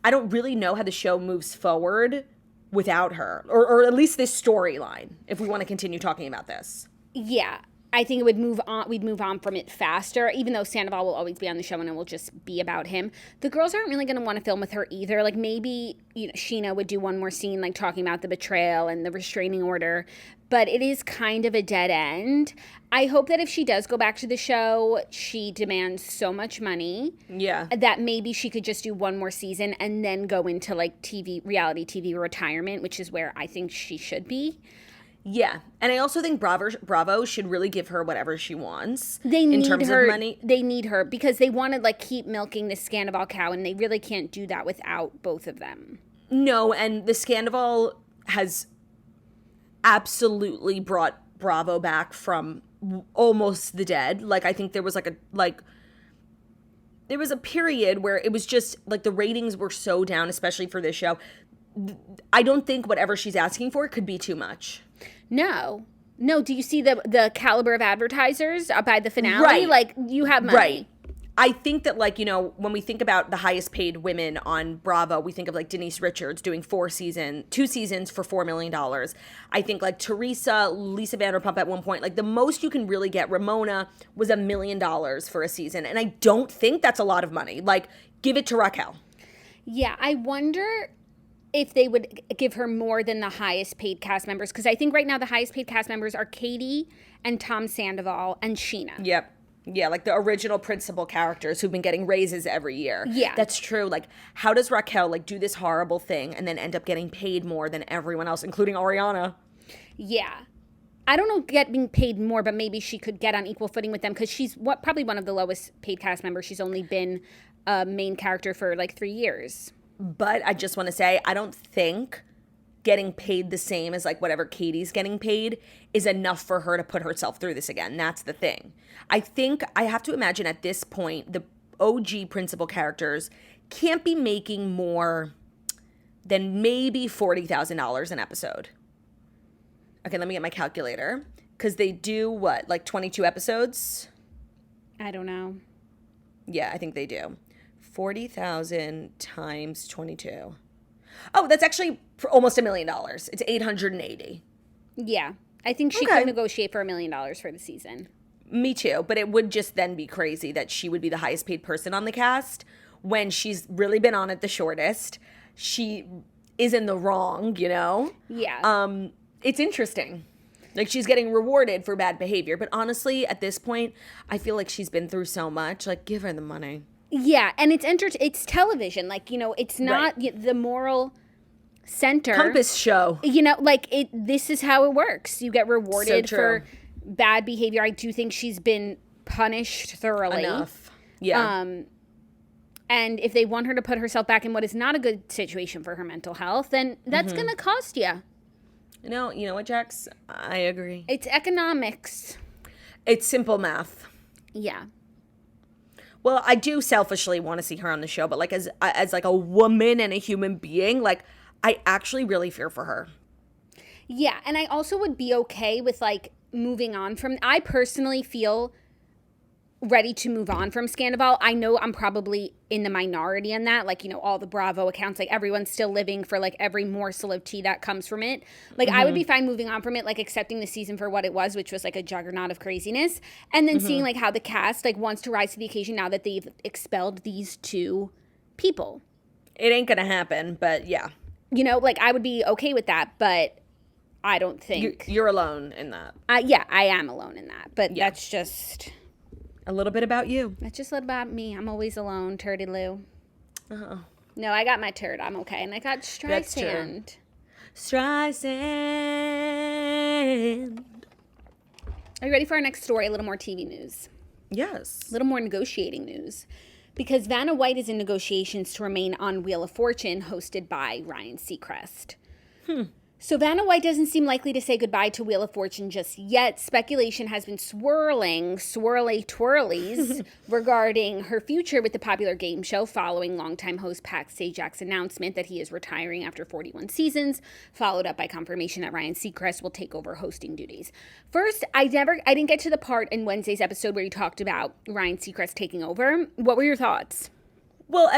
I don't really know how the show moves forward without her, or at least this storyline, if we want to continue talking about this. Yeah, I think it would move on. We'd move on from it faster, even though Sandoval will always be on the show and it will just be about him. The girls aren't really going to want to film with her either. Like, maybe, Sheena would do one more scene, like, talking about the betrayal and the restraining order, but it is kind of a dead end. I hope that if she does go back to the show, she demands so much money. Yeah. That maybe she could just do one more season and then go into, like, reality TV retirement, which is where I think she should be. Yeah, and I also think Bravo should really give her whatever she wants. They need in terms her. Of money. They need her because they want to like keep milking the Scandival cow, and they really can't do that without both of them. No, and the Scandival has absolutely brought Bravo back from almost the dead. Like, I think there was there was a period where it was just like the ratings were so down, especially for this show. I don't think whatever she's asking for could be too much. No. Do you see the caliber of advertisers by the finale? Right. Like, you have money. Right. I think that, like, when we think about the highest paid women on Bravo, we think of, like, Denise Richards doing 2 seasons for $4 million. I think, like, Teresa, Lisa Vanderpump at one point, like, the most you can really get, Ramona, was $1 million for a season. And I don't think that's a lot of money. Like, give it to Raquel. Yeah, I wonder if they would give her more than the highest paid cast members. Because I think right now the highest paid cast members are Katie and Tom Sandoval and Sheena. Yep. Yeah, like the original principal characters who've been getting raises every year. Yeah. That's true. Like, how does Raquel, like, do this horrible thing and then end up getting paid more than everyone else, including Ariana? Yeah. I don't know getting paid more, but maybe she could get on equal footing with them because she's probably one of the lowest paid cast members. She's only been a main character for, like, 3 years. But I just want to say, I don't think getting paid the same as, like, whatever Katie's getting paid is enough for her to put herself through this again. That's the thing. I think I have to imagine at this point, the OG principal characters can't be making more than maybe $40,000 an episode. Okay, let me get my calculator. Because they do, what, like 22 episodes? I don't know. Yeah, I think they do. 40,000 times 22. Oh, that's actually almost $1 million. It's 880. Yeah, I think she could negotiate for $1 million for the season. Me too, but it would just then be crazy that she would be the highest paid person on the cast when she's really been on it the shortest. She is in the wrong, Yeah. It's interesting. Like, she's getting rewarded for bad behavior, but honestly, at this point, I feel like she's been through so much. Like, give her the money. Yeah, and it's television. Like, it's not the moral center. Compass show. This is how it works. You get rewarded for bad behavior. I do think she's been punished thoroughly. Enough. Yeah. And if they want her to put herself back in what is not a good situation for her mental health, then that's going to cost you. You know what, Jax? I agree. It's economics. It's simple math. Yeah. Well, I do selfishly want to see her on the show, but like as like a woman and a human being, like I actually really fear for her. Yeah, and I also would be okay with like moving on from, I personally feel ready to move on from Scandival. I know I'm probably in the minority in that, like, you know, all the Bravo accounts, like everyone's still living for like every morsel of tea that comes from it. Like I would be fine moving on from it, like accepting the season for what it was, which was like a juggernaut of craziness, and then seeing like how the cast like wants to rise to the occasion now that they've expelled these two people. It ain't gonna happen, but yeah. You know, like I would be okay with that, but I don't think you're alone in that. Yeah, I am alone in that, but that's just a little bit about you. That's just a little about me. I'm always alone, Turdy Lou. Uh-oh. No, I got my turd. I'm okay. And I got Streisand. Streisand. Are you ready for our next story? A little more TV news. Yes. A little more negotiating news. Because Vanna White is in negotiations to remain on Wheel of Fortune, hosted by Ryan Seacrest. So Vanna White doesn't seem likely to say goodbye to Wheel of Fortune just yet. Speculation has been swirly twirlies, regarding her future with the popular game show following longtime host Pat Sajak's announcement that he is retiring after 41 seasons, followed up by confirmation that Ryan Seacrest will take over hosting duties. First, I didn't get to the part in Wednesday's episode where you talked about Ryan Seacrest taking over. What were your thoughts? Well,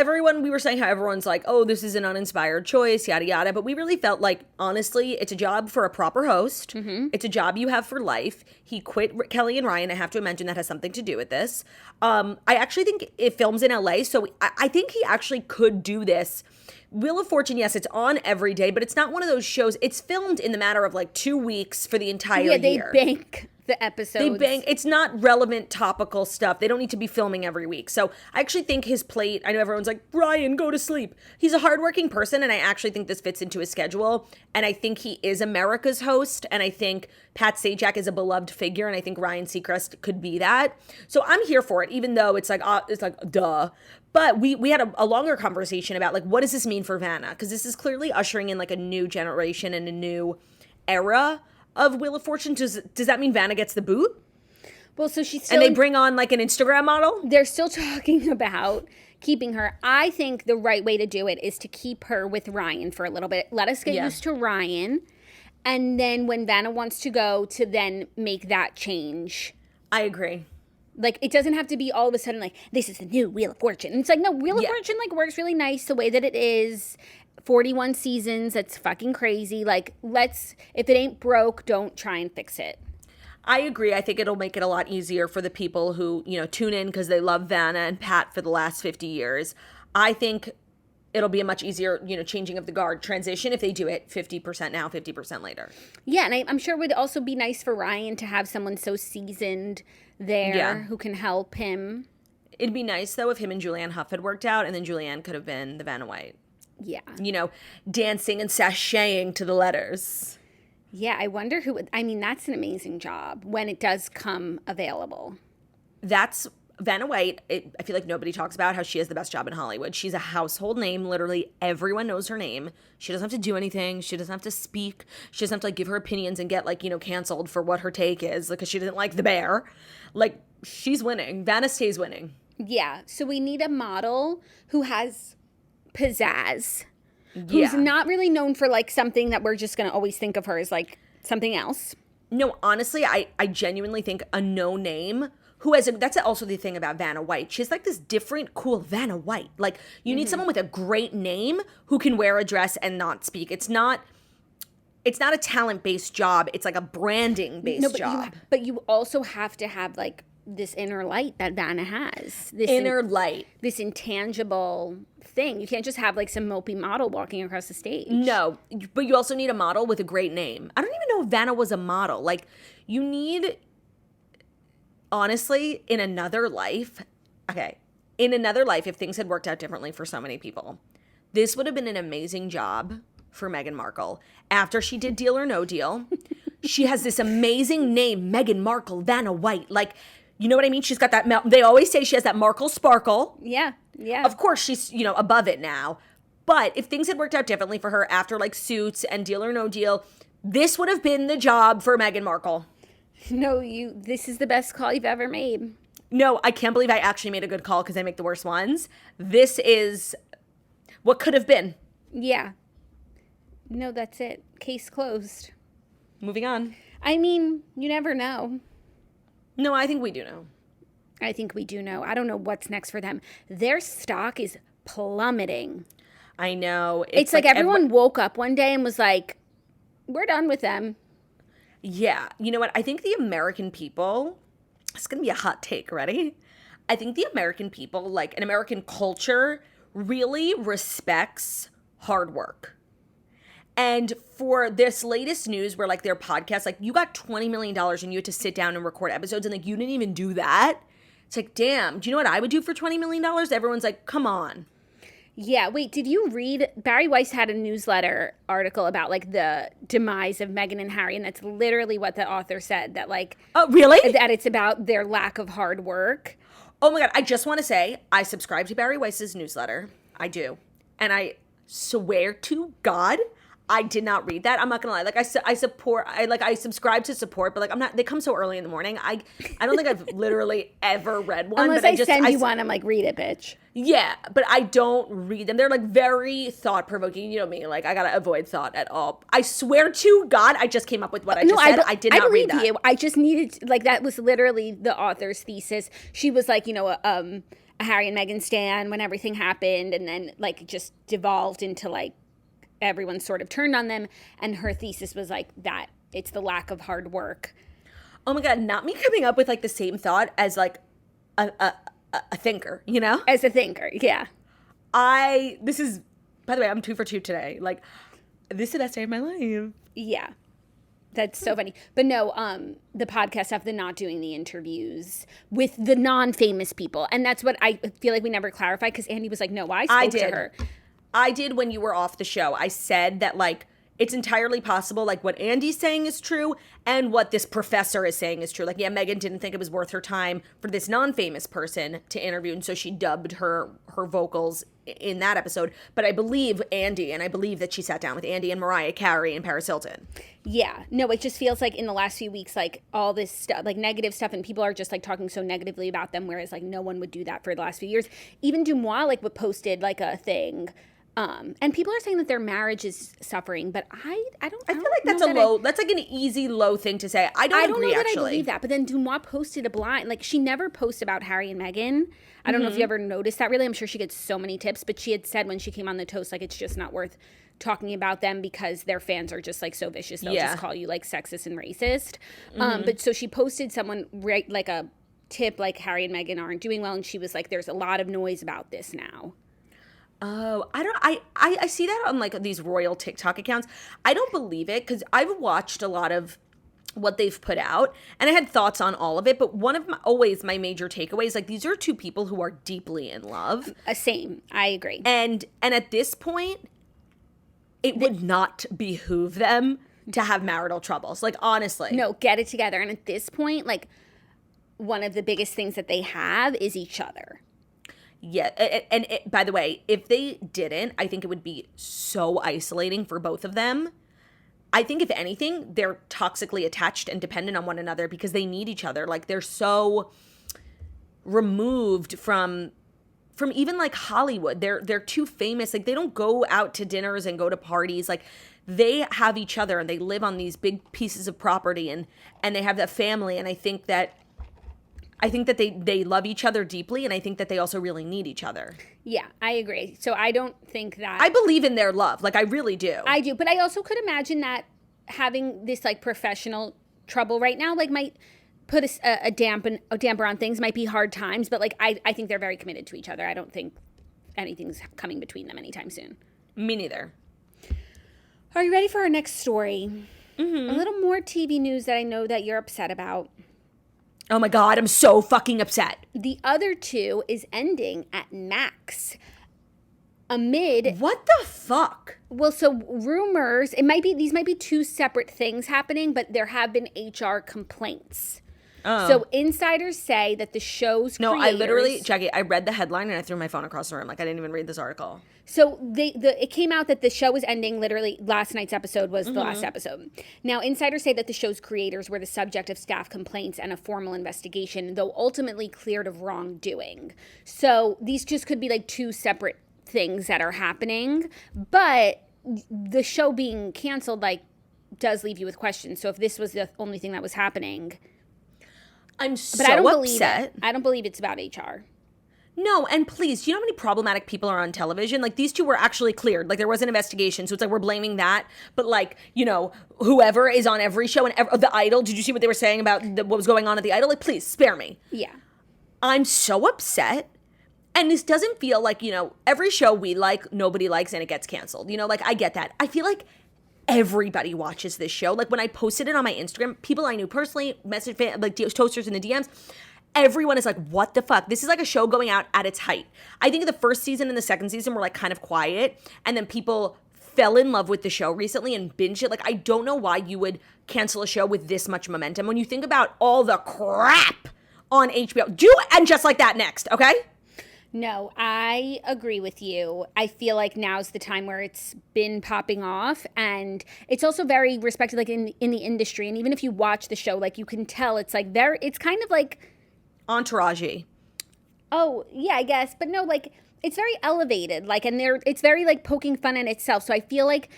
we were saying how everyone's like, oh, this is an uninspired choice, yada, yada. But we really felt like, honestly, it's a job for a proper host. It's a job you have for life. He quit Kelly and Ryan. I have to imagine that has something to do with this. I actually think it films in LA. So I think he actually could do this. Wheel of Fortune, yes, it's on every day, but it's not one of those shows. It's filmed in the matter of like 2 weeks for the entire year. Yeah, they bank the episodes. It's not relevant topical stuff. They don't need to be filming every week. So I actually think his plate, I know everyone's like, Ryan, go to sleep. He's a hardworking person, and I actually think this fits into his schedule. And I think he is America's host, and I think Pat Sajak is a beloved figure, and I think Ryan Seacrest could be that. So I'm here for it, even though it's like duh. But we had a longer conversation about like, what does this mean for Vanna? Because this is clearly ushering in like a new generation and a new era of Wheel of Fortune. Does that mean Vanna gets the boot? Well, so she's still... And they bring on like an Instagram model? They're still talking about keeping her. I think the right way to do it is to keep her with Ryan for a little bit. Let us get used to Ryan. And then when Vanna wants to go, to then make that change. I agree. Like, it doesn't have to be all of a sudden like, this is the new Wheel of Fortune. And it's like, no, Wheel of Fortune like works really nice the way that it is. 41 seasons, that's fucking crazy. Like, if it ain't broke, don't try and fix it. I agree. I think it'll make it a lot easier for the people who, tune in because they love Vanna and Pat for the last 50 years. I think it'll be a much easier, changing of the guard transition if they do it 50% now, 50% later. Yeah, and I'm sure it would also be nice for Ryan to have someone so seasoned there who can help him. It'd be nice, though, if him and Julianne Hough had worked out, and then Julianne could have been the Vanna White. Yeah. Dancing and sashaying to the letters. Yeah, I wonder who would... I mean, that's an amazing job when it does come available. That's... Vanna White, I feel like nobody talks about how she has the best job in Hollywood. She's a household name. Literally everyone knows her name. She doesn't have to do anything. She doesn't have to speak. She doesn't have to give her opinions and get canceled for what her take is because she didn't like the bear. She's winning. Vanna stays winning. Yeah. So we need a model who has pizzazz. Who's not really known for something that we're just going to always think of her as something else. No, honestly, I genuinely think a no name who has that's also the thing about Vanna White. She has this different, cool Vanna White. You need someone with a great name who can wear a dress and not speak. It's not a talent-based job. It's a branding-based job. But you also have to have this inner light that Vanna has. This inner light. This intangible thing. You can't just have some mopey model walking across the stage. No, but you also need a model with a great name. I don't even know if Vanna was a model. You need... Honestly, in another life, if things had worked out differently for so many people, this would have been an amazing job for Meghan Markle. After she did Deal or No Deal, she has this amazing name, Meghan Markle, Vanna White. You know what I mean? She's got that, they always say she has that Markle sparkle. Yeah. Of course, she's, above it now. But if things had worked out differently for her after Suits and Deal or No Deal, this would have been the job for Meghan Markle. No, this is the best call you've ever made. No, I can't believe I actually made a good call because I make the worst ones. This is what could have been. Yeah. No, that's it. Case closed. Moving on. I mean, you never know. No, I think we do know. I think we do know. I don't know what's next for them. Their stock is plummeting. I know. It's like everyone woke up one day and was like, we're done with them. Yeah. You know what? I think the American people, it's going to be a hot take, ready? I think the American people, like an American culture, really respects hard work. And for this latest news where like their podcast, like you got $20 million and you had to sit down and record episodes and like you didn't even do that. It's like, damn, do you know what I would do for $20 million? Everyone's like, come on. Yeah, wait, did you read, Barry Weiss had a newsletter article about like the demise of Meghan and Harry, and that's literally what the author said, that like... Oh, really? That it's about their lack of hard work. Oh my God, I just want to say, I subscribe to Barry Weiss's newsletter. I do. And I swear to God, I did not read that. I'm not gonna lie. Like I subscribe to support, but like I'm not. They come so early in the morning. I don't think I've literally ever read one. Unless but I send you one, I'm like, read it, bitch. Yeah, but I don't read them. They're like very thought provoking. You know me. Like I gotta avoid thought at all. I swear to God, I just came up with what I just said. I did not read that. You. I just needed like that was literally the author's thesis. She was like, a Harry and Meghan stan when everything happened, and then like just devolved into like. Everyone sort of turned on them, and her thesis was like that it's the lack of hard work. Oh my God, not me coming up with like the same thought as like a thinker, you know? As a thinker, yeah. This is, by the way, I'm 2 for 2 today. Like, this is the best day of my life. Yeah. That's so funny. But no, the podcast stuff, the not doing the interviews with the non-famous people. And that's what I feel like we never clarified, because Andy was like, no, I spoke to her. I did when you were off the show. I said that, like, it's entirely possible, like, what Andy's saying is true and what this professor is saying is true. Like, yeah, Meghan didn't think it was worth her time for this non-famous person to interview, and so she dubbed her vocals in that episode. But I believe Andy, and I believe that she sat down with Andy and Mariah Carey and Paris Hilton. Yeah. No, it just feels like in the last few weeks, like, all this stuff, like, negative stuff, and people are just, like, talking so negatively about them, whereas, like, no one would do that for the last few years. Even Dumois, like, posted, like, a thing... and people are saying that their marriage is suffering, but I feel like that's that's like an easy low thing to say. I don't agree, know that actually. I believe that, but then Dumois posted a blind, like she never posts about Harry and Meghan. I don't know if you ever noticed that really. I'm sure she gets so many tips, but she had said when she came on the Toast, like it's just not worth talking about them because their fans are just like so vicious. They'll just call you like sexist and racist. But so she posted someone like a tip like Harry and Meghan aren't doing well, and she was like, there's a lot of noise about this now. Oh, I see that on like these royal TikTok accounts. I don't believe it because I've watched a lot of what they've put out and I had thoughts on all of it. But one of my major takeaways, like these are two people who are deeply in love. Same. I agree. And at this point, it would not behoove them to have marital troubles. Like, honestly. No, get it together. And at this point, like one of the biggest things that they have is each other. Yeah, and by the way, if they didn't, I think it would be so isolating for both of them. I think if anything, they're toxically attached and dependent on one another because they need each other. Like they're so removed from even like Hollywood. They're too famous. Like they don't go out to dinners and go to parties. Like they have each other and they live on these big pieces of property and they have that family. And I think that they love each other deeply, and I think that they also really need each other. Yeah, I agree. So I don't think that... I believe in their love. Like, I really do. I do, but I also could imagine that having this, like, professional trouble right now, like, might put a damper on things, might be hard times, but, like, I think they're very committed to each other. I don't think anything's coming between them anytime soon. Me neither. Are you ready for our next story? Mm-hmm. A little more TV news that I know that you're upset about. Oh my God, I'm so fucking upset. The other two is ending at Max. Amid... What the fuck? Well, so rumors, these might be two separate things happening, but there have been HR complaints. Oh. So insiders say that the show's creators... No, I literally, Jackie, I read the headline and I threw my phone across the room. Like, I didn't even read this article. So it came out that the show was ending. Literally, last night's episode was the last episode. Now, insiders say that the show's creators were the subject of staff complaints and a formal investigation, though ultimately cleared of wrongdoing. So these just could be like two separate things that are happening. But the show being canceled, like, does leave you with questions. So if this was the only thing that was happening, I'm so I don't believe upset. it. I don't believe it's about HR. No, and please, do you know how many problematic people are on television? Like, these two were actually cleared. Like, there was an investigation, so it's like we're blaming that. But, like, you know, whoever is on every show, and The Idol, did you see what they were saying about what was going on at The Idol? Like, please, spare me. Yeah. I'm so upset. And this doesn't feel like, you know, every show we like, nobody likes, and it gets canceled. You know, like, I get that. I feel like everybody watches this show. Like, when I posted it on my Instagram, people I knew personally, message like toasters in the DMs, everyone is like, what the fuck? This is like a show going out at its height. I think the first season and the second season were like kind of quiet, and then people fell in love with the show recently and binged it. Like, I don't know why you would cancel a show with this much momentum when you think about all the crap on HBO. Do And Just Like That next, okay? No, I agree with you. I feel like now's the time where it's been popping off, and it's also very respected, like in the industry. And even if you watch the show, like you can tell it's like it's kind of like Entourage-y. Oh, yeah, I guess. But no, like, it's very elevated. Like, and it's very, like, poking fun at itself. So I feel like,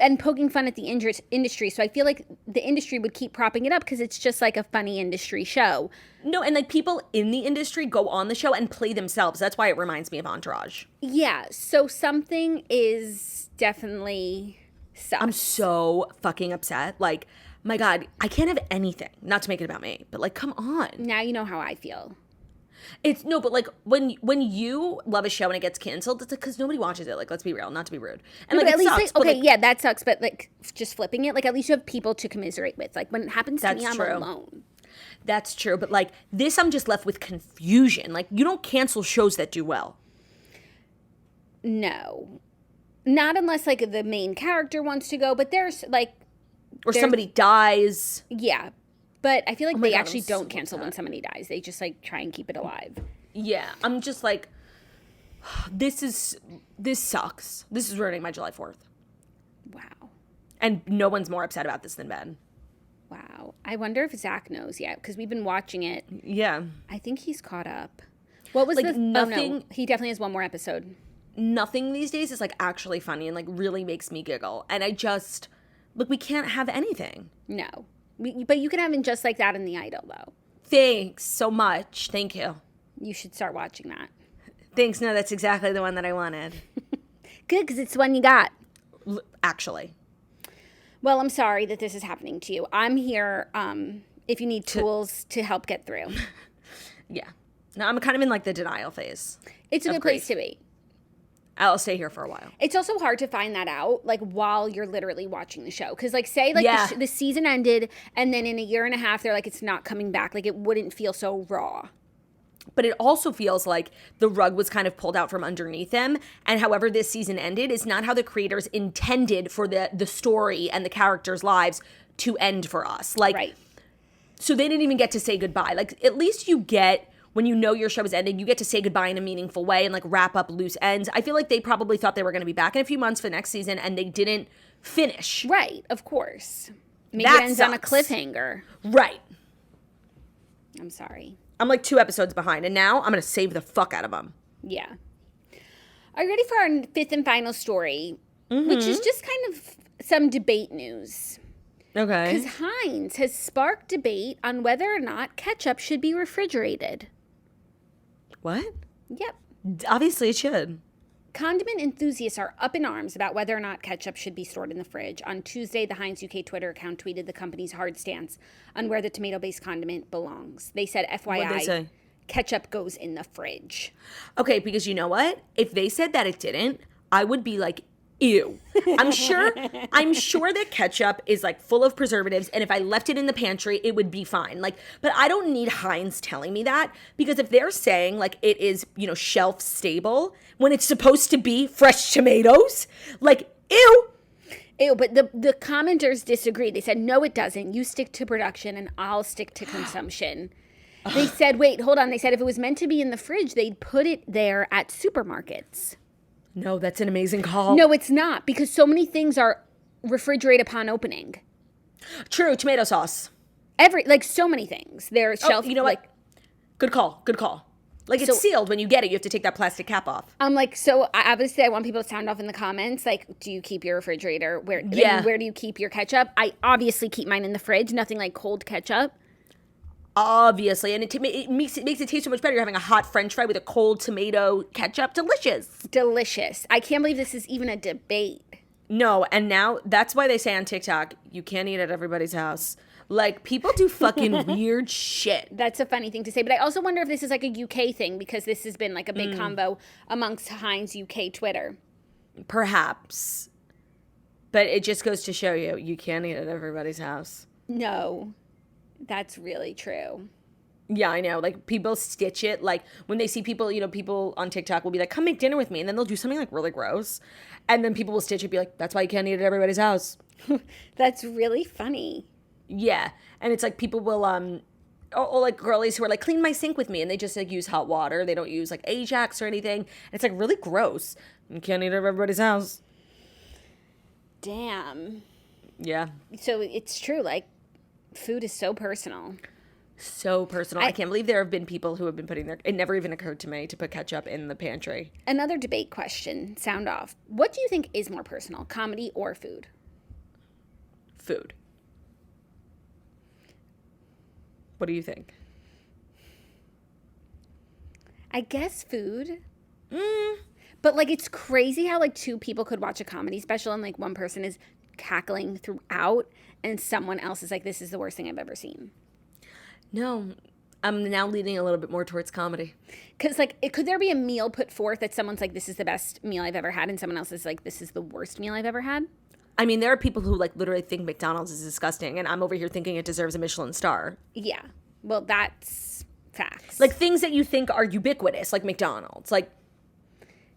and poking fun at the industry. So I feel like the industry would keep propping it up because it's just, like, a funny industry show. No, and, like, people in the industry go on the show and play themselves. That's why it reminds me of Entourage. Yeah, so something is definitely sus. I'm so fucking upset. Like, my God, I can't have anything. Not to make it about me, but, like, come on. Now you know how I feel. It's no, but like when you love a show and it gets canceled, it's like because nobody watches it. Like, let's be real, not to be rude. And No, like, but it at least, sucks. But, like, yeah, that sucks. But like, just flipping it, like at least you have people to commiserate with. Like when it happens to me, I'm alone. That's true. But like this, I'm just left with confusion. Like, you don't cancel shows that do well. No, not unless like the main character wants to go. But there's like, somebody dies. Yeah, but I feel like they actually don't so cancel when somebody dies. They just like try and keep it alive. Yeah, I'm just like, this sucks. This is ruining my July 4th. Wow. And no one's more upset about this than Ben. Wow. I wonder if Zach knows yet, because we've been watching it. Yeah. I think he's caught up. What was like nothing? Oh, no. He definitely has one more episode. Nothing these days is like actually funny and like really makes me giggle. And I just, look, we can't have anything. No. But you can have him Just Like That in The Idol, though. Thanks so much. Thank you. You should start watching that. Thanks. No, that's exactly the one that I wanted. Good, because it's the one you got. Actually. Well, I'm sorry that this is happening to you. I'm here if you need tools to help get through. Yeah. No, I'm kind of in like the denial phase. It's a good place to be. I'll stay here for a while. It's also hard to find that out, like, while you're literally watching the show. Because, like, say, like, the season ended, and then in a year and a half, they're like, it's not coming back. Like, it wouldn't feel so raw. But it also feels like the rug was kind of pulled out from underneath them. And however this season ended is not how the creators intended for the story and the characters' lives to end for us. Like, right. So they didn't even get to say goodbye. Like, at least you get, when you know your show is ending, you get to say goodbye in a meaningful way and, like, wrap up loose ends. I feel like they probably thought they were going to be back in a few months for the next season, and they didn't finish. Right, of course. Maybe that it ends sucks. on a cliffhanger. Right. I'm sorry. I'm, like, 2 episodes behind, and now I'm going to save the fuck out of them. Yeah. Are you ready for our 5th and final story? Mm-hmm. Which is just kind of some debate news. Okay. Because Heinz has sparked debate on whether or not ketchup should be refrigerated. What? Yep. Obviously it should. Condiment enthusiasts are up in arms about whether or not ketchup should be stored in the fridge. On Tuesday, the Heinz UK Twitter account tweeted the company's hard stance on where the tomato-based condiment belongs. They said, FYI, What'd they say? Ketchup goes in the fridge. Okay, because you know what? If they said that it didn't, I would be like, ew. I'm sure that ketchup is like full of preservatives, and if I left it in the pantry, it would be fine. Like, but I don't need Heinz telling me that, because if they're saying like it is, you know, shelf stable when it's supposed to be fresh tomatoes, like, ew. Ew, but the commenters disagreed. They said, no, it doesn't. You stick to production and I'll stick to consumption. They said, wait, hold on. They said if it was meant to be in the fridge, they'd put it there at supermarkets. No, that's an amazing call. No, it's not, because so many things are refrigerate upon opening. True, tomato sauce. So many things. They're shelf. You know what? Good call. Like, it's sealed when you get it. You have to take that plastic cap off. I'm like, so obviously I want people to sound off in the comments. Like, do you keep your refrigerator? Where do you keep your ketchup? I obviously keep mine in the fridge. Nothing like cold ketchup. Obviously. And it makes it taste so much better. You're having a hot French fry with a cold tomato ketchup. Delicious. Delicious. I can't believe this is even a debate. No, and now that's why they say on TikTok, you can't eat at everybody's house. Like, people do fucking weird shit. That's a funny thing to say. But I also wonder if this is like a UK thing, because this has been like a big combo amongst Heinz UK Twitter. Perhaps. But it just goes to show you can't eat at everybody's house. No, that's really true. Yeah, I know. Like, people stitch it. Like, when they see people, people on TikTok will be like, come make dinner with me. And then they'll do something, like, really gross. And then people will stitch it, be like, that's why you can't eat at everybody's house. That's really funny. Yeah. And it's like people will, or like girlies who are like, clean my sink with me. And they just, like, use hot water. They don't use, like, Ajax or anything. And it's, like, really gross. You can't eat at everybody's house. Damn. Yeah. So it's true. Like, food is so personal. So personal. I can't believe there have been people who have been putting it never even occurred to me to put ketchup in the pantry. Another debate question, sound off. What do you think is more personal, comedy or food? Food. What do you think? I guess food. But, like, it's crazy how, like, two people could watch a comedy special and, like, one person is cackling throughout and someone else is like, this is the worst thing I've ever seen. No, I'm now leaning a little bit more towards comedy. Because, like, could there be a meal put forth that someone's like, this is the best meal I've ever had, and someone else is like, this is the worst meal I've ever had? I mean, there are people who, like, literally think McDonald's is disgusting, and I'm over here thinking it deserves a Michelin star. Yeah. Well, that's facts. Like, things that you think are ubiquitous, like McDonald's. Like,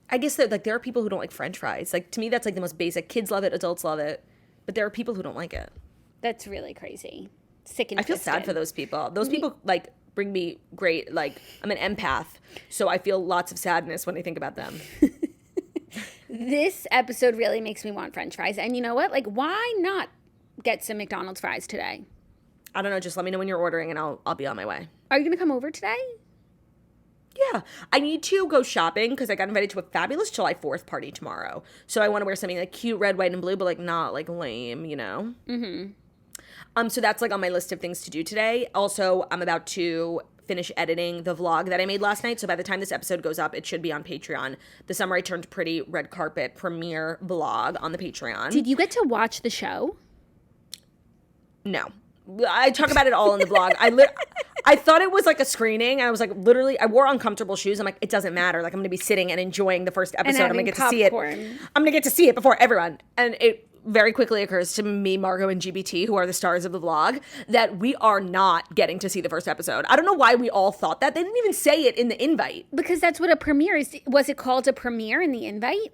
I guess that, like, there are people who don't like French fries. Like, to me, that's, like, the most basic. Kids love it, adults love it. But there are people who don't like it. That's really crazy. Sick and I feel sad for those people. Those people, like, bring me great, like, I'm an empath, so I feel lots of sadness when I think about them. This episode really makes me want French fries. And you know what? Like, why not get some McDonald's fries today? I don't know. Just let me know when you're ordering, and I'll be on my way. Are you going to come over today? Yeah. I need to go shopping because I got invited to a fabulous July 4th party tomorrow. So I want to wear something, like, cute, red, white, and blue, but, like, not, like, lame, you know? Mm-hmm. So that's, like, on my list of things to do today. Also, I'm about to finish editing the vlog that I made last night. So by the time this episode goes up, it should be on Patreon. The Summer I Turned Pretty red carpet premiere vlog on the Patreon. Did you get to watch the show? No. I talk about it all in the vlog. I thought it was like a screening. And I was like, literally, I wore uncomfortable shoes. I'm like, it doesn't matter. Like, I'm going to be sitting and enjoying the first episode. I'm going to get to see it. I'm going to get to see it before everyone. And it very quickly occurs to me, Margot, and GBT, who are the stars of the vlog, that we are not getting to see the first episode. I don't know why we all thought that. They didn't even say it in the invite. Because that's what a premiere is. Was it called a premiere in the invite?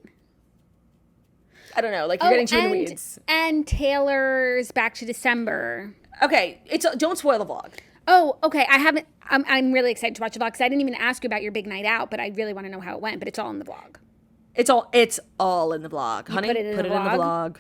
I don't know. Like, you're getting too in the weeds. And Taylor's Back to December. Okay, don't spoil the vlog. Oh, okay. I'm really excited to watch the vlog because I didn't even ask you about your big night out, but I really want to know how it went. But it's all in the vlog. It's all in the vlog, honey. Put it in the vlog.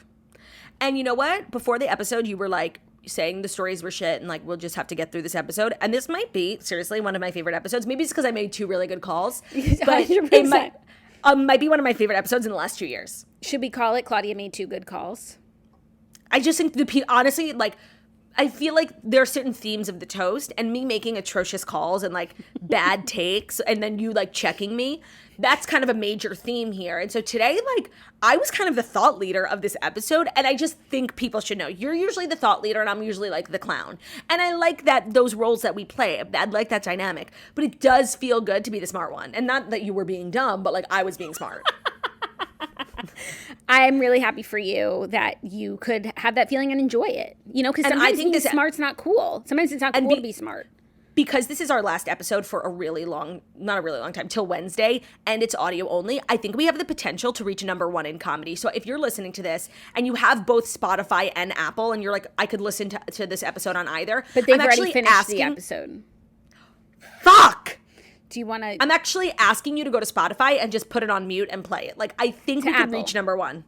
And you know what? Before the episode, you were like saying the stories were shit and like we'll just have to get through this episode. And this might be seriously one of my favorite episodes. Maybe it's because I made 2 really good calls, but it might be one of my favorite episodes in the last 2 years. Should we call it Claudia made 2 good calls? I just think honestly, like, I feel like there are certain themes of the toast, and me making atrocious calls and like bad takes, and then you like checking me. That's kind of a major theme here. And so today, like, I was kind of the thought leader of this episode, and I just think people should know. You're usually the thought leader, and I'm usually like the clown. And I like those roles that we play. I like that dynamic. But it does feel good to be the smart one. And not that you were being dumb, but like I was being smart. I'm really happy for you that you could have that feeling and enjoy it. You know, because sometimes being smart's not cool. Sometimes it's not cool to be smart. Because this is our last episode for not a really long time, till Wednesday, and it's audio only, I think we have the potential to reach #1 in comedy. So if you're listening to this and you have both Spotify and Apple, and you're like, I could listen to this episode on either. But they've already finished the episode. Fuck! Do you want to? I'm actually asking you to go to Spotify and just put it on mute and play it. Like, I think we can reach #1.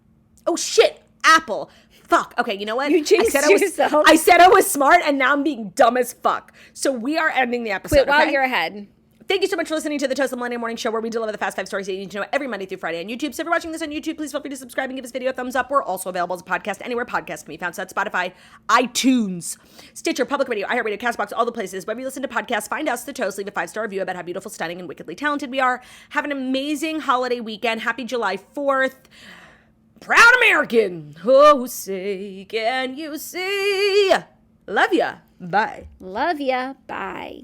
Oh, shit. Apple. Fuck. Okay, you know what? You jinxed yourself. I said I was smart, and now I'm being dumb as fuck. So we are ending the episode. Quit while you're ahead. Thank you so much for listening to the Toast the Millennial Morning Show, where we deliver the fast 5 stories that you need to know every Monday through Friday on YouTube. So if you're watching this on YouTube, please feel free to subscribe and give this video a thumbs up. We're also available as a podcast anywhere podcasts can be found. So that's Spotify, iTunes, Stitcher, Public Radio, iHeartRadio, CastBox, all the places. Wherever you listen to podcasts, find us, The Toast. Leave a 5-star review about how beautiful, stunning, and wickedly talented we are. Have an amazing holiday weekend. Happy July 4th. Proud American. Oh, say, can you see? Love ya. Bye. Love ya. Bye.